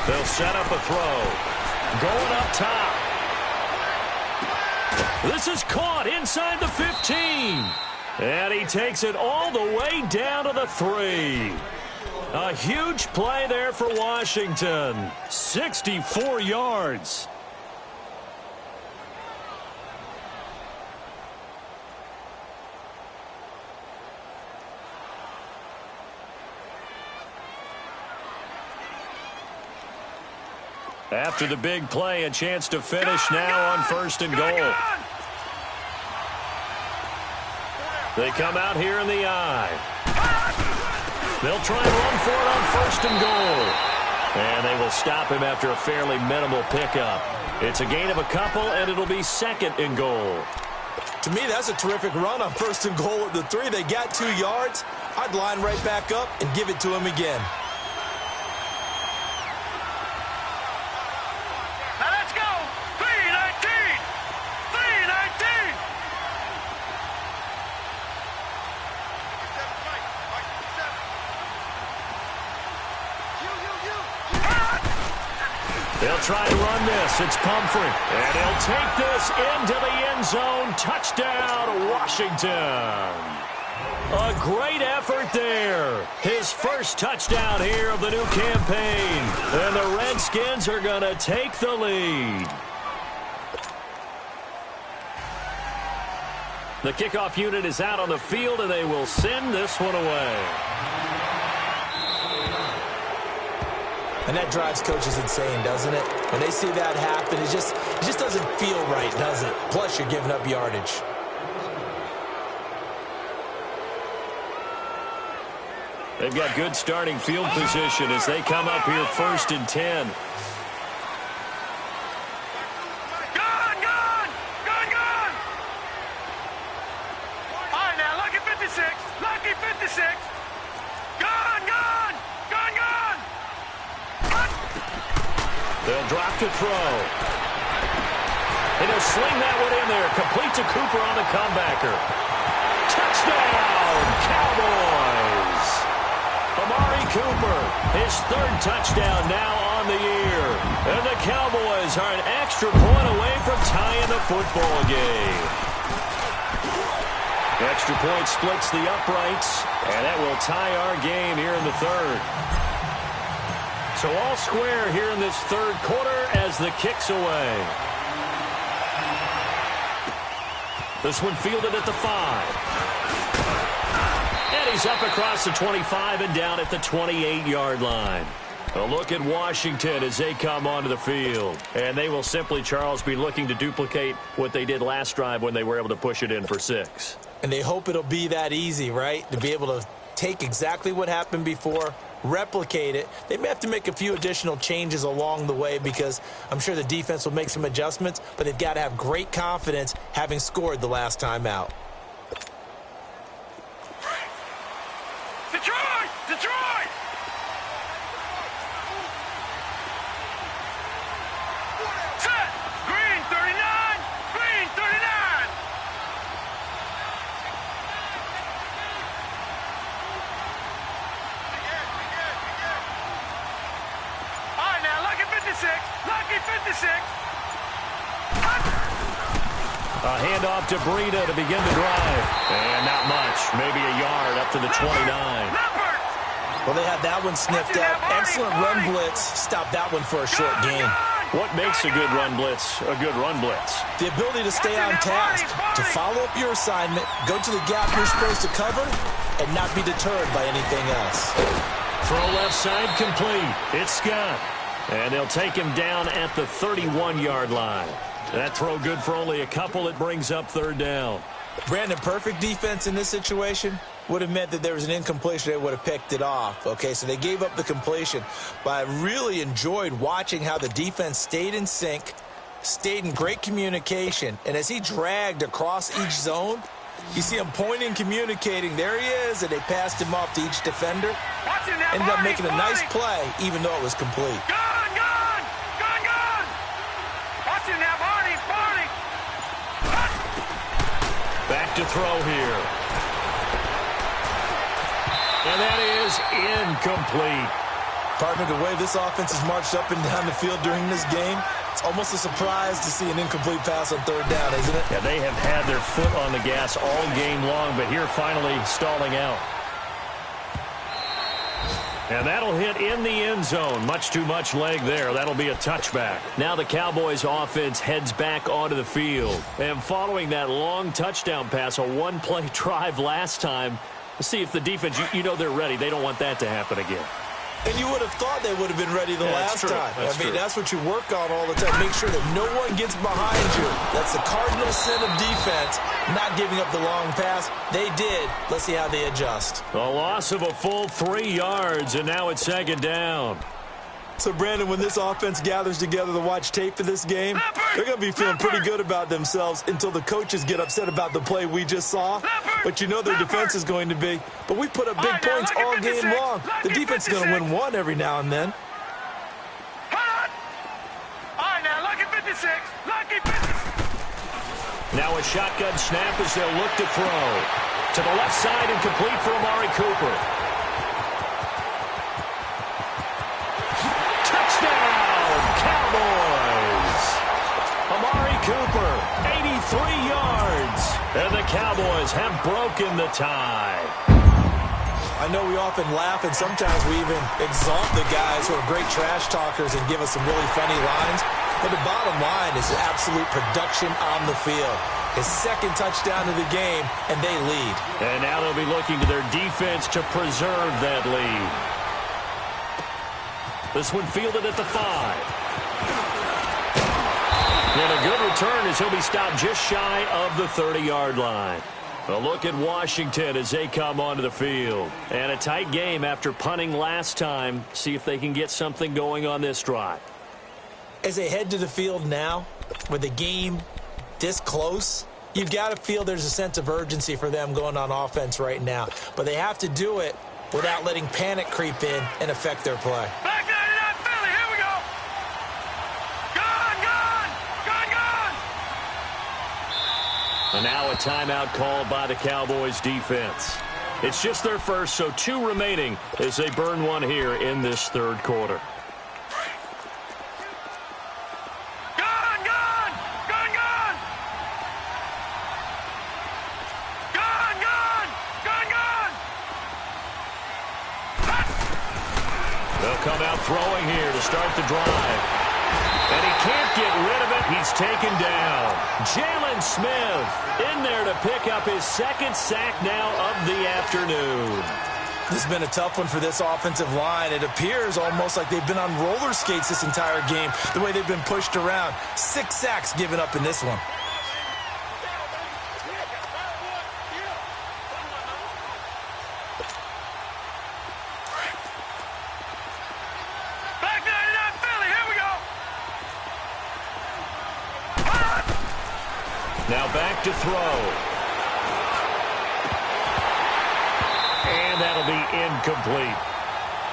They'll set up a throw. Going up top. This is caught inside the 15. And he takes it all the way down to the 3. A huge play there for Washington. 64 yards. After the big play, a chance to finish now on 1st and goal. They come out here in the eye. They'll try and run for it on 1st and goal. And they will stop him after a fairly minimal pickup. It's a gain of a couple, and it'll be 2nd and goal. To me, that's a terrific run on 1st and goal at the 3. They got 2 yards. I'd line right back up and give it to him again. Now let's go. 3-19. 3-19. They'll try and run this. It's Pumphrey. And he'll take this into the end zone. Touchdown, Washington. A great effort there. His first touchdown here of the new campaign. And the Reds Redskins are going to take the lead. The kickoff unit is out on the field, and they will send this one away. And that drives coaches insane, doesn't it? When they see that happen, it just doesn't feel right, does it? Plus, you're giving up yardage. They've got good starting field position as they come up here 1st and 10. They'll drop to throw. And he'll sling that one in there. Complete to Cooper on the comebacker. Touchdown, Cowboys! Amari Cooper, his 3rd touchdown now on the year. And the Cowboys are an extra point away from tying the football game. Extra point splits the uprights, and that will tie our game here in the 3rd. So all square here in this 3rd quarter as the kick's away. This one fielded at the 5. And he's up across the 25 and down at the 28-yard line. A look at Washington as they come onto the field. And they will simply, Charles, be looking to duplicate what they did last drive when they were able to push it in for 6. And they hope it'll be that easy, right? To be able to take exactly what happened before, replicate it. They may have to make a few additional changes along the way because I'm sure the defense will make some adjustments, but they've got to have great confidence having scored the last time out. Detroit! Detroit! Set! Green 39! Green 39! Lucky 56. A handoff to Breida to begin the drive. And not much. Maybe a yard up to the 29. Well, they had that one sniffed out. Excellent run blitz. Stop that one for a short gain. What makes a good run blitz a good run blitz? The ability to stay on task, to follow up your assignment, go to the gap you're supposed to cover, and not be deterred by anything else. Throw left side complete. It's Scott. And they'll take him down at the 31-yard line. That throw good for only a couple. It brings up 3rd down. Brandon, perfect defense in this situation would have meant that there was an incompletion. They would have picked it off. Okay, so they gave up the completion. But I really enjoyed watching how the defense stayed in sync, stayed in great communication. And as he dragged across each zone, you see him pointing, communicating. There he is, and they passed him off to each defender. Ended up making a nice play, even though it was complete. Back to throw here. And that is incomplete. Partner, the way this offense has marched up and down the field during this game, it's almost a surprise to see an incomplete pass on 3rd down, isn't it? Yeah, they have had their foot on the gas all game long, but here finally stalling out. And that'll hit in the end zone. Much too much leg there. That'll be a touchback. Now the Cowboys offense heads back onto the field. And following that long touchdown pass, a one-play drive last time, let's see if the defense, you know they're ready. They don't want that to happen again. And you would have thought they would have been ready the last time. That's what you work on all the time. Make sure that no one gets behind you. That's the cardinal sin of defense, not giving up the long pass. They did. Let's see how they adjust. A loss of a full 3 yards, and now it's 2nd down. So, Brandon, when this offense gathers together to watch tape for this game, they're going to be feeling pretty good about themselves until the coaches get upset about the play we just saw. But you know their defense is going to be. But we put up big points all game long. The defense is going to win one every now and then. Now a shotgun snap as they'll look to throw. To the left side and complete for Amari Cooper. Amari Cooper, 83 yards. And the Cowboys have broken the tie. I I know we often laugh, and sometimes we even exalt the guys who are great trash talkers and give us some really funny lines. But the bottom line is absolute production on the field. His second touchdown of the game, and they lead. And now they'll be looking to their defense to preserve that lead. This one fielded at the 5. And a good return as he'll be stopped just shy of the 30-yard line. A look at Washington as they come onto the field. And a tight game after punting last time. See if they can get something going on this drive. As they head to the field now, with the game this close, you've got to feel there's a sense of urgency for them going on offense right now. But they have to do it without letting panic creep in and affect their play. Back 99 Philly, here we go. Gone, gone, gone, gone. And now a timeout called by the Cowboys defense. It's just their first, so 2 remaining as they burn one here in this third quarter. Come out throwing here to start the drive. And he can't get rid of it. He's taken down. Jalen Smith in there to pick up his second sack now of the afternoon. This has been a tough one for this offensive line. It appears almost like they've been on roller skates this entire game, the way they've been pushed around. 6 sacks given up in this one. Now back to throw. And that'll be incomplete.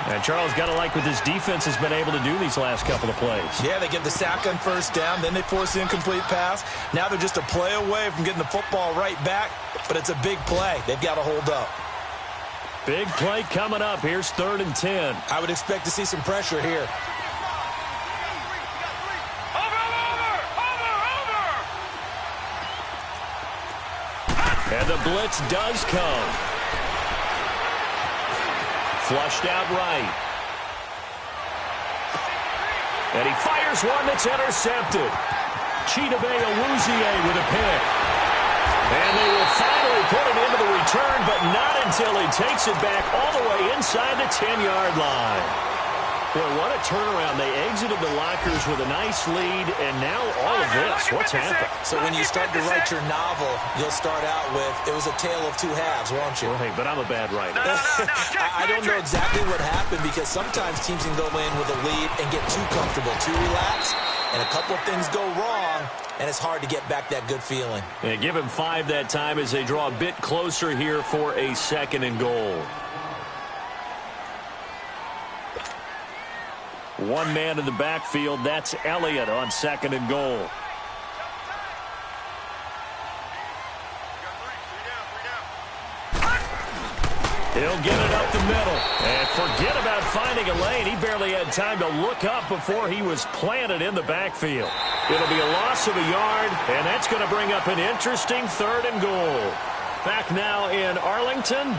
And Charles, got to like what this defense has been able to do these last couple of plays. Yeah, they get the sack on first down, then they force the incomplete pass. Now they're just a play away from getting the football right back, but it's a big play. They've got to hold up. Big play coming up. Here's 3rd and 10. I would expect to see some pressure here. And the blitz does come. Flushed out right. And he fires one that's intercepted. Chidobe Awuzie with a pick. And they will finally put it into the return, but not until he takes it back all the way inside the 10-yard line. Boy, what a turnaround. They exited the lockers with a nice lead, and now all of this. What's happened? So when you start to write your novel, you'll start out with, it was a tale of 2 halves, won't you? Well, hey, but I'm a bad writer. No. I don't know exactly what happened, because sometimes teams can go in with a lead and get too comfortable, too relaxed, and a couple of things go wrong, and it's hard to get back that good feeling. Yeah, give him 5 that time as they draw a bit closer here for a 2nd and goal. One man in the backfield. That's Elliott on 2nd and goal. He'll get it up the middle. And forget about finding a lane. He barely had time to look up before he was planted in the backfield. It'll be a loss of a yard, and that's going to bring up an interesting 3rd and goal. Back now in Arlington.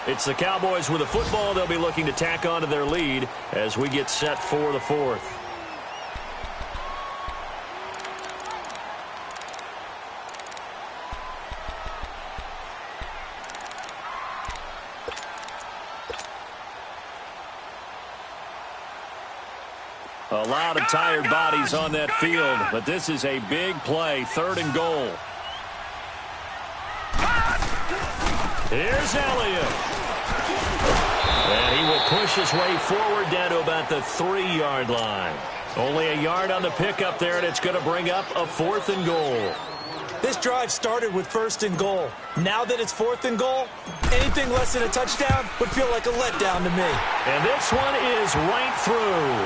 It's the Cowboys with the football. They'll be looking to tack on to their lead as we get set for the 4th. A lot of tired bodies on that field, but this is a big play. 3rd and goal. Here's Elliott. And he will push his way forward down to about the 3-yard line. Only a yard on the pickup there, and it's going to bring up a 4th and goal. This drive started with 1st and goal. Now that it's 4th and goal, anything less than a touchdown would feel like a letdown to me. And this one is right through.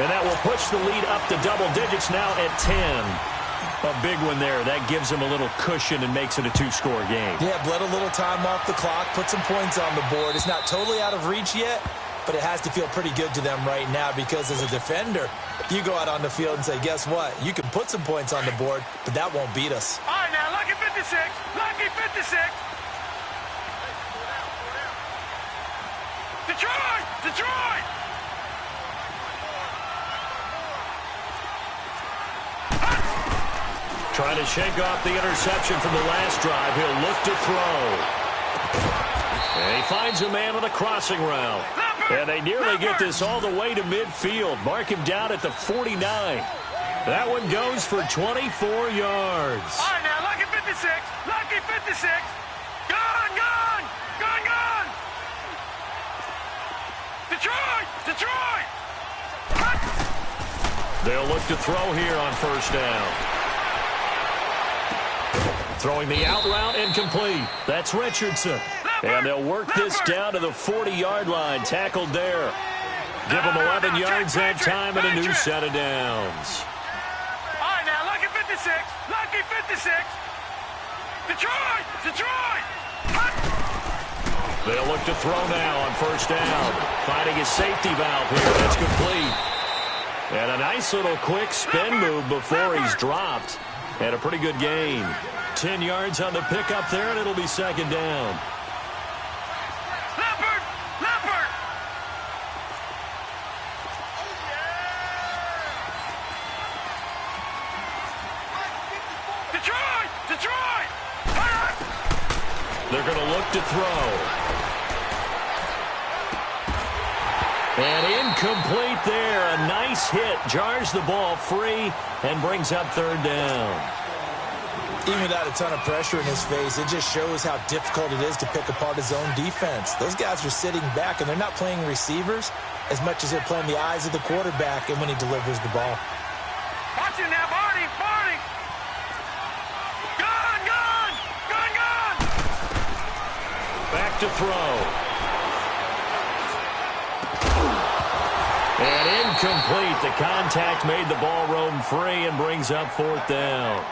And that will push the lead up to double digits now at 10. A big one there. That gives him a little cushion and makes it a 2-score game. Yeah, bled a little time off the clock, put some points on the board. It's not totally out of reach yet, but it has to feel pretty good to them right now because as a defender, you go out on the field and say, guess what? You can put some points on the board, but that won't beat us. All right, now, lucky 56. Lucky 56. Detroit! Detroit! Trying to shake off the interception from the last drive. He'll look to throw. And he finds a man on the crossing route. And they nearly get this all the way to midfield. Mark him down at the 49. That one goes for 24 yards. All right, now, lucky 56. Lucky 56. Gone, gone. Gone, gone. Detroit! Detroit! They'll look to throw here on first down. Throwing the out route incomplete. That's Richardson. And they'll work this down to the 40-yard line. Tackled there. Give them 11 yards that time and a new set of downs. All right, now, lucky 56. Lucky 56. Detroit! Detroit! They'll look to throw now on first down. Finding his safety valve here. That's complete. And a nice little quick spin move before he's dropped. And a pretty good gain. 10 yards on the pickup there, and it'll be second down. Leopard! Leopard! Detroit! Detroit! They're going to look to throw. And incomplete there. A nice hit. Jars the ball free and brings up third down. Even without a ton of pressure in his face, it just shows how difficult it is to pick apart his own defense. Those guys are sitting back, and they're not playing receivers as much as they're playing the eyes of the quarterback and when he delivers the ball. Watch it now, Barney! Barney! Gone! Gone! Gone! Gone! Back to throw. And incomplete. The contact made the ball roam free and brings up fourth down.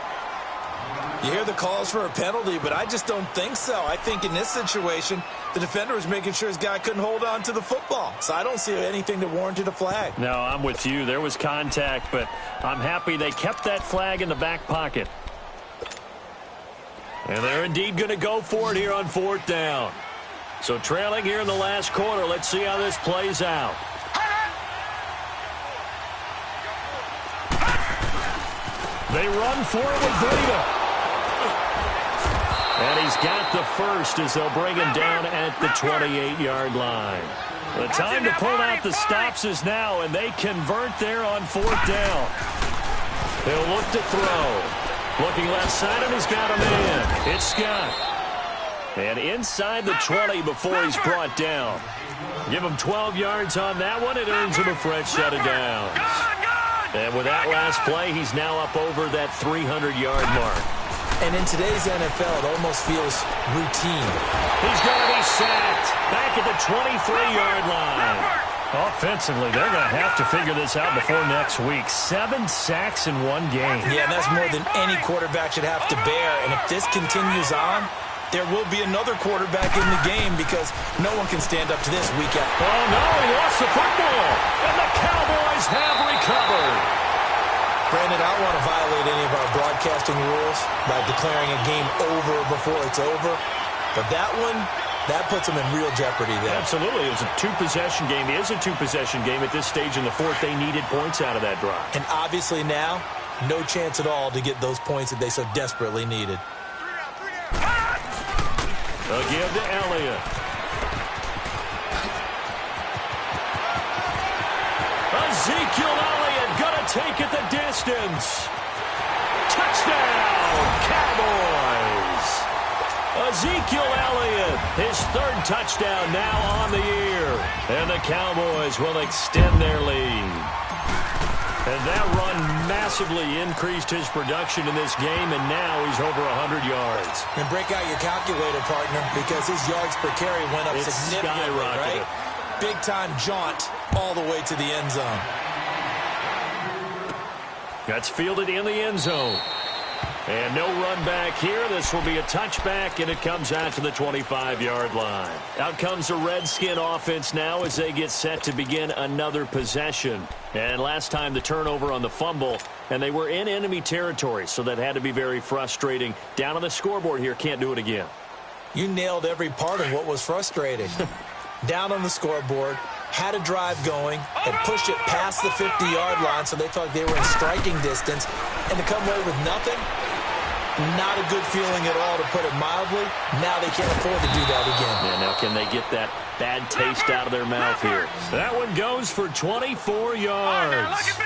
You hear the calls for a penalty, but I just don't think so. I think in this situation, the defender was making sure his guy couldn't hold on to the football. So I don't see anything that warranted a flag. No, I'm with you. There was contact, but I'm happy they kept that flag in the back pocket. And they're indeed going to go for it here on fourth down. So trailing here in the last quarter, let's see how this plays out. They run for it with Breida. And he's got the first as they'll bring him down at the 28-yard line. The time to pull out the stops is now, and they convert there on fourth down. They'll look to throw. Looking left side, and he's got a man. It's Scott. And inside the 20 before he's brought down. Give him 12 yards on that one. It earns him a fresh set of downs. And with that last play, he's now up over that 300-yard mark. And in today's NFL, it almost feels routine. He's going to be sacked back at the 23-yard line. Offensively, they're going to have to figure this out before next week. 7 sacks in one game. Yeah, and that's more than any quarterback should have to bear. And if this continues on, there will be another quarterback in the game because no one can stand up to this week after. Oh, no, he lost the football. And the Cowboys have recovered. Brandon, I don't want to violate any of our broadcasting rules by declaring a game over before it's over. But that one, that puts them in real jeopardy there. Absolutely. It was a two-possession game. It is a two-possession game at this stage in the fourth. They needed points out of that drive. And obviously now, no chance at all to get those points that they so desperately needed. They'll give to Elliott. Ezekiel Elliott gonna take it the distance. Touchdown, Cowboys. Ezekiel Elliott, his third touchdown now on the year. And the Cowboys will extend their lead. And that run massively increased his production in this game, and now he's over 100 yards. And break out your calculator, partner, because his yards per carry went up significantly, right? Big-time jaunt all the way to the end zone. That's fielded in the end zone. And no run back here. This will be a touchback, and it comes out to the 25-yard line. Out comes the Redskin offense now as they get set to begin another possession. And last time the turnover on the fumble, and they were in enemy territory, so that had to be very frustrating. Down on the scoreboard here, can't do it again. You nailed every part of what was frustrating. down on the scoreboard, had a drive going, and pushed it past the 50-yard line so they thought they were in striking distance, and to come away with nothing, not a good feeling at all, to put it mildly. Now they can't afford to do that again. Yeah, now can they get that bad taste out of their mouth here? That one goes for 24 yards.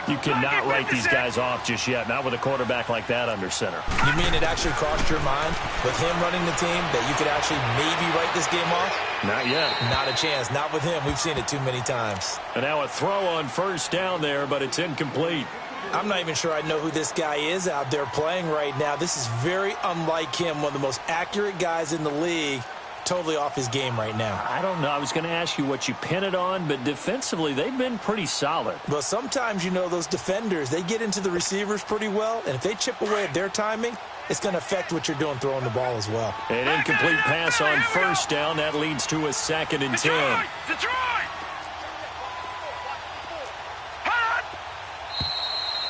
You cannot write these guys off just yet, not with a quarterback like that under center. You mean it actually crossed your mind with him running the team that you could actually maybe write this game off? Not yet. Not a chance. Not with him. We've seen it too many times. And now a throw on first down there, but it's incomplete. I'm not even sure I know who this guy is out there playing right now. This is very unlike him, one of the most accurate guys in the league. Totally off his game right now. I don't know. I was going to ask you what you pin it on, but defensively, they've been pretty solid. Well, sometimes, you know, those defenders, they get into the receivers pretty well, and if they chip away at their timing, it's going to affect what you're doing throwing the ball as well. An incomplete pass on first down. That leads to a 2nd and 10. Detroit!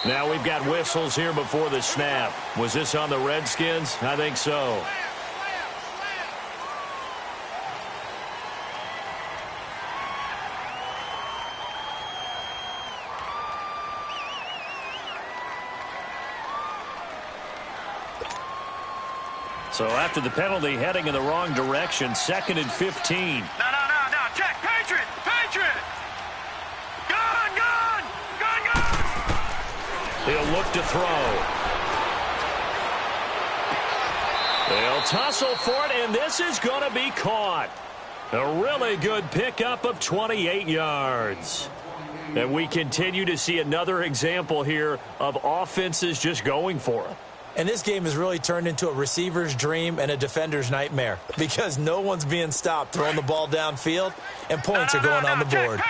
Now we've got whistles here before the snap. Was this on the Redskins? I think so. So after the penalty, heading in the wrong direction, 2nd and 15. No. Check. Patriot! Gun! He'll look to throw. They'll tussle for it, and this is going to be caught. A really good pickup of 28 yards. And we continue to see another example here of offenses just going for it. And this game has really turned into a receiver's dream and a defender's nightmare because no one's being stopped throwing the ball downfield, and points are going on the board.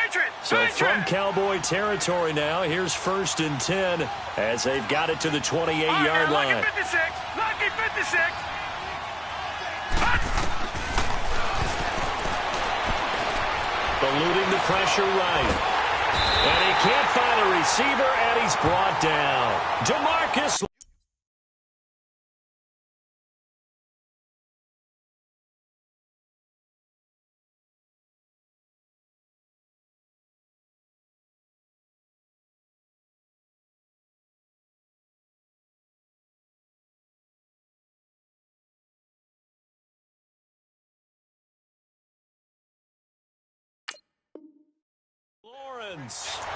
So from Cowboy territory now, here's 1st and 10 as they've got it to the 28-yard line. Lucky 56! Lucky 56! Eluding the pressure right. And he can't find a receiver, and he's brought down. DeMarcus.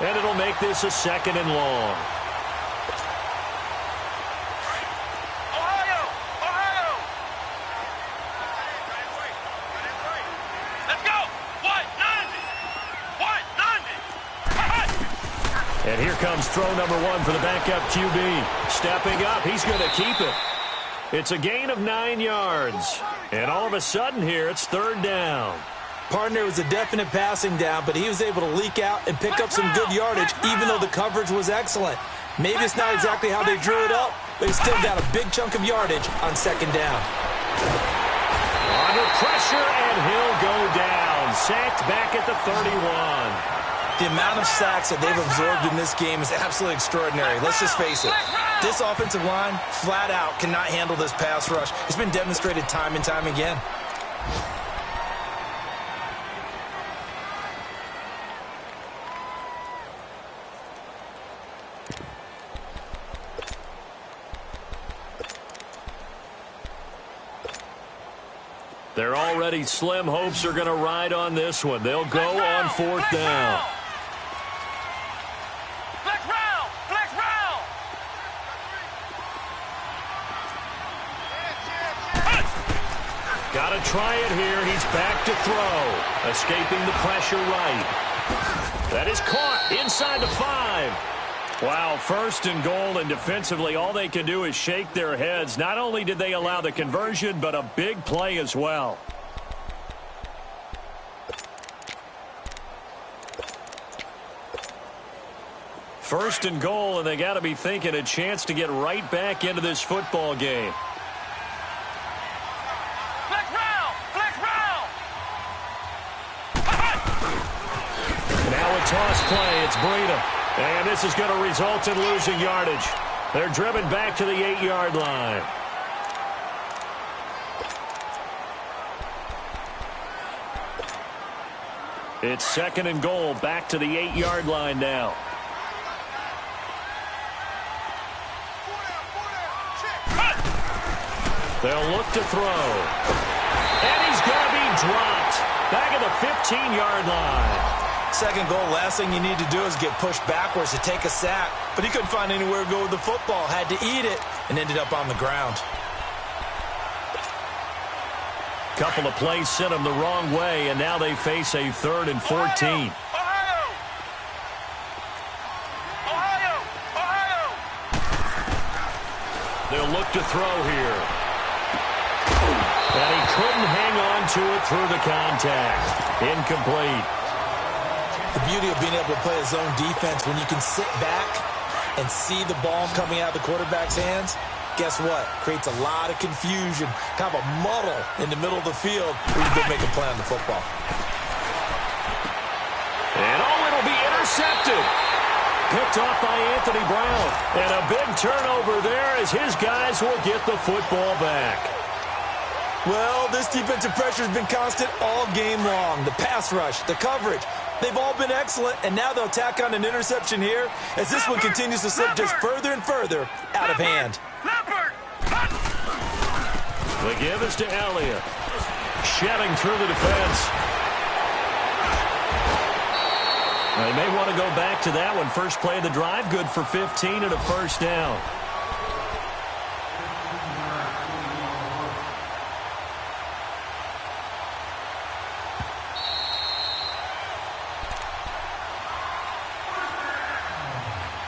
And it'll make this a 2nd and long. Ohio! Let's go! What? 90! And here comes throw number 1 for the backup QB. Stepping up, he's going to keep it. It's a gain of 9 yards. And all of a sudden here, it's 3rd down. Partner was a definite passing down, but he was able to leak out and pick up some good yardage, even though the coverage was excellent. Maybe it's not exactly how they drew it up, but he still got a big chunk of yardage on 2nd down. Under pressure, and he'll go down. Sacked back at the 31. The amount of sacks that they've absorbed in this game is absolutely extraordinary. Let's just face it. This offensive line, flat out, cannot handle this pass rush. It's been demonstrated time and time again. They're already slim hopes are going to ride on this one. They'll go on 4th down. Flex round! Got to try it here. He's back to throw. Escaping the pressure right. That is caught inside the 5. Wow, 1st and goal, and defensively all they can do is shake their heads. Not only did they allow the conversion, but a big play as well. First and goal, and they got to be thinking a chance to get right back into this football game. Flex round! Now a toss play. It's Breida. And this is going to result in losing yardage. They're driven back to the 8-yard line. It's 2nd and goal, back to the 8-yard line now. They'll look to throw. And he's going to be dropped. Back at the 15-yard line. 2nd goal, last thing you need to do is get pushed backwards to take a sack. But he couldn't find anywhere to go with the football. Had to eat it and ended up on the ground. Couple of plays sent them the wrong way, and now they face a 3rd and 14. They'll look to throw here. And he couldn't hang on to it through the contact. Incomplete. The beauty of being able to play a zone defense, when you can sit back and see the ball coming out of the quarterback's hands, guess what? Creates a lot of confusion, kind of a muddle in the middle of the field where you can make a play on the football. And it'll be intercepted. Picked off by Anthony Brown. And a big turnover there as his guys will get the football back. Well, this defensive pressure has been constant all game long. The pass rush, the coverage, they've all been excellent, and now they'll tack on an interception here as this one continues to slip just further and further out of hand. The give is to Elliott. Shedding through the defense. They may want to go back to that one. First play of the drive, good for 15 and a first down.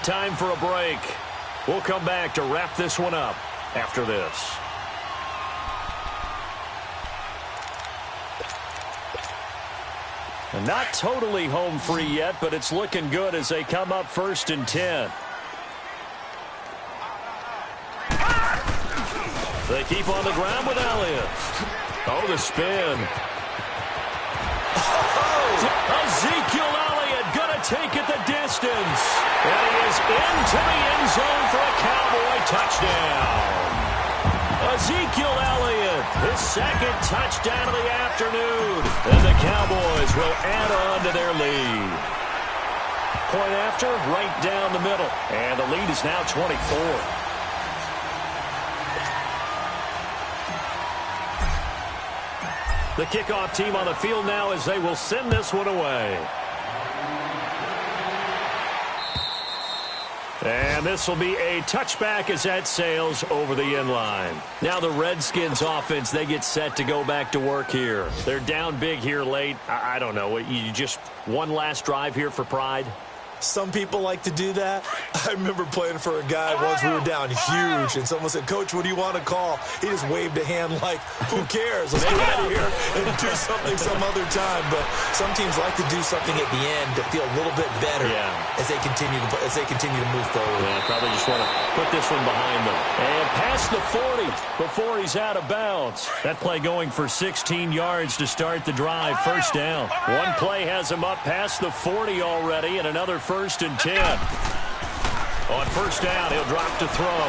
Time for a break. We'll come back to wrap this one up after this. And not totally home free yet, but it's looking good as they come up 1st and 10. They keep on the ground with Elliott. Oh, the spin. Ezekiel Elliott gonna take it the distance. And he is into the end zone for a Cowboy touchdown. Ezekiel Elliott, his 2nd touchdown of the afternoon. And the Cowboys will add on to their lead. Point after, right down the middle. And the lead is now 24. The kickoff team on the field now as they will send this one away. And this will be a touchback as that sails over the end line. Now the Redskins offense, they get set to go back to work here. They're down big here late. I don't know. You just one last drive here for pride? Some people like to do that. I remember playing for a guy once. We were down huge, and someone said, "Coach, what do you want to call?" He just waved a hand like, "Who cares? Let's get out of here and do something some other time." But some teams like to do something at the end to feel a little bit better as they continue to move forward. Yeah, probably just want to put this one behind them. And past the 40 before he's out of bounds. That play going for 16 yards to start the drive. First down. One play has him up past the 40 already, and another 1st and 10. On first down, he'll drop to throw.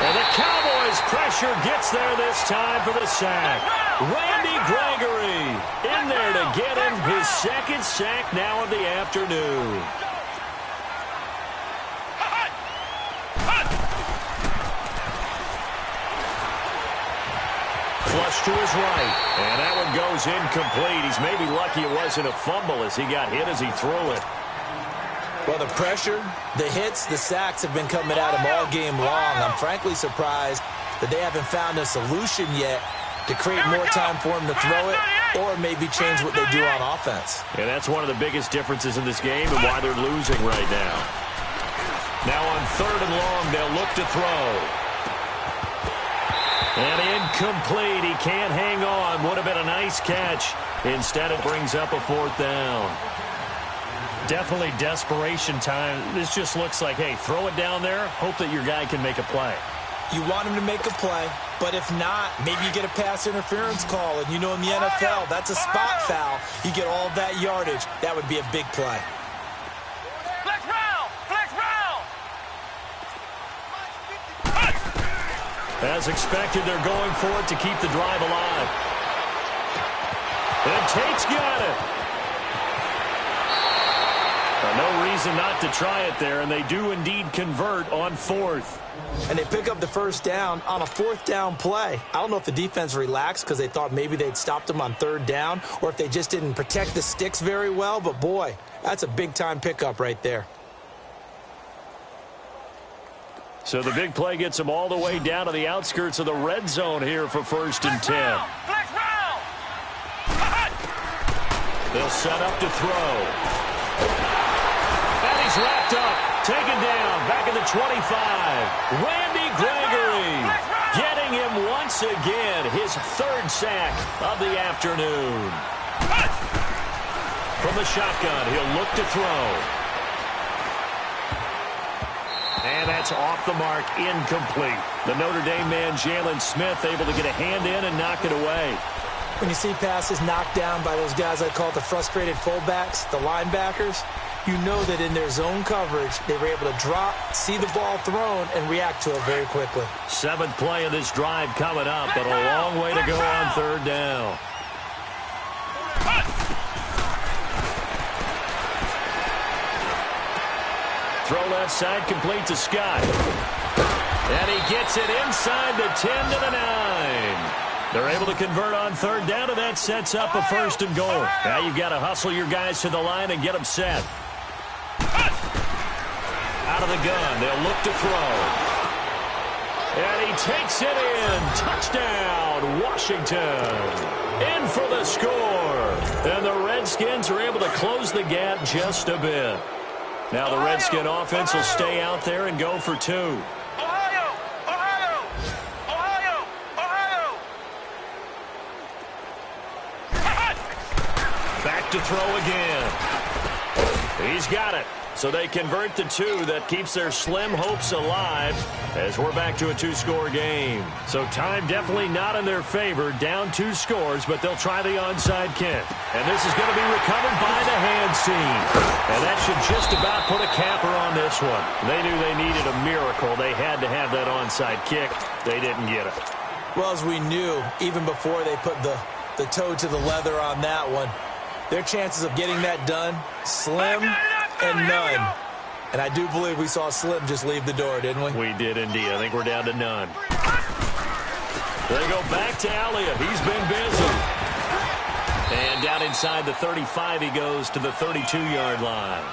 And the Cowboys' pressure gets there this time for the sack. Randy Gregory in there to get him his 2nd sack now of the afternoon. Flush to his right, and that one goes incomplete. He's maybe lucky it wasn't a fumble as he got hit as he threw it. Well, the pressure, the hits, the sacks have been coming at him all game long. I'm frankly surprised that they haven't found a solution yet to create more time for him to throw it or maybe change what they do on offense. And that's one of the biggest differences in this game and why they're losing right now. Now on 3rd and long, they'll look to throw. And incomplete. He can't hang on. Would have been a nice catch. Instead, it brings up a 4th down. Definitely desperation time. This just looks like, hey, throw it down there. Hope that your guy can make a play. You want him to make a play, but if not, maybe you get a pass interference call. And you know in the NFL, that's a spot foul. You get all that yardage. That would be a big play. Flex round! Flex round! As expected, they're going for it to keep the drive alive. And Tate's got it. No reason not to try it there, and they do indeed convert on fourth. And they pick up the first down on a fourth down play. I don't know if the defense relaxed because they thought maybe they'd stopped them on third down or if they just didn't protect the sticks very well. But, boy, that's a big-time pickup right there. So the big play gets them all the way down to the outskirts of the red zone here for 1st and 10. They'll set up to throw. And he's wrapped up, taken down, back in the 25. Randy Gregory getting him once again, his 3rd sack of the afternoon. From the shotgun, he'll look to throw. And that's off the mark, incomplete. The Notre Dame man, Jalen Smith, able to get a hand in and knock it away. When you see passes knocked down by those guys I call the frustrated fullbacks, the linebackers, you know that in their zone coverage, they were able to drop, see the ball thrown, and react to it very quickly. 7th play of this drive coming up, but a long way to go on 3rd down. Throw left side, complete to Scott. And he gets it inside the 10 to the 9. They're able to convert on 3rd down, and that sets up a 1st and goal. Now you've got to hustle your guys to the line and get them set. Out of the gun, they'll look to throw. And he takes it in. Touchdown, Washington. In for the score. And the Redskins are able to close the gap just a bit. Now the Redskin offense will stay out there and go for 2. Ohio! Ohio! Ohio! Ohio! Back to throw again. He's got it. So they convert to 2. That keeps their slim hopes alive as we're back to a 2-score game. So time definitely not in their favor. Down 2 scores, but they'll try the onside kick. And this is going to be recovered by the hands team. And that should just about put a capper on this one. They knew they needed a miracle. They had to have that onside kick. They didn't get it. Well, as we knew, even before they put the toe to the leather on that one, their chances of getting that done, slim and none. And I do believe we saw Slim just leave the door, didn't we? We did indeed. I think we're down to none. They go back to Elliott. He's been busy. And down inside the 35, he goes to the 32-yard line.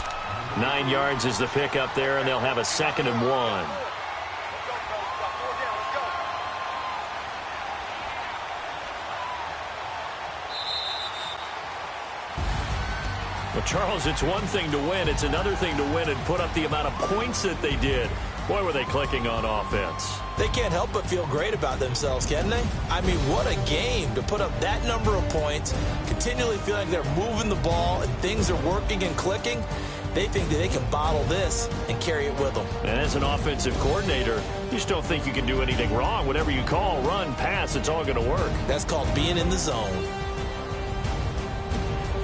9 yards is the pickup there, and they'll have a 2nd and 1. Well, Charles, it's one thing to win. It's another thing to win and put up the amount of points that they did. Boy, were they clicking on offense. They can't help but feel great about themselves, can they? I mean, what a game to put up that number of points, continually feeling like they're moving the ball and things are working and clicking. They think that they can bottle this and carry it with them. And as an offensive coordinator, you just don't think you can do anything wrong. Whatever you call, run, pass, it's all going to work. That's called being in the zone.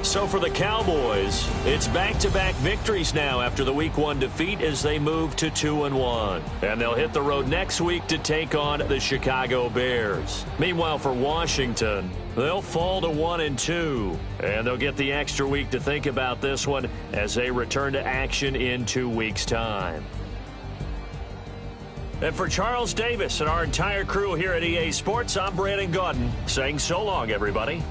So for the Cowboys, it's back-to-back victories now after the Week 1 defeat as they move to 2-1. And they'll hit the road next week to take on the Chicago Bears. Meanwhile, for Washington, they'll fall to 1-2. And they'll get the extra week to think about this one as they return to action in 2 weeks' time. And for Charles Davis and our entire crew here at EA Sports, I'm Brandon Gaudin saying so long, everybody.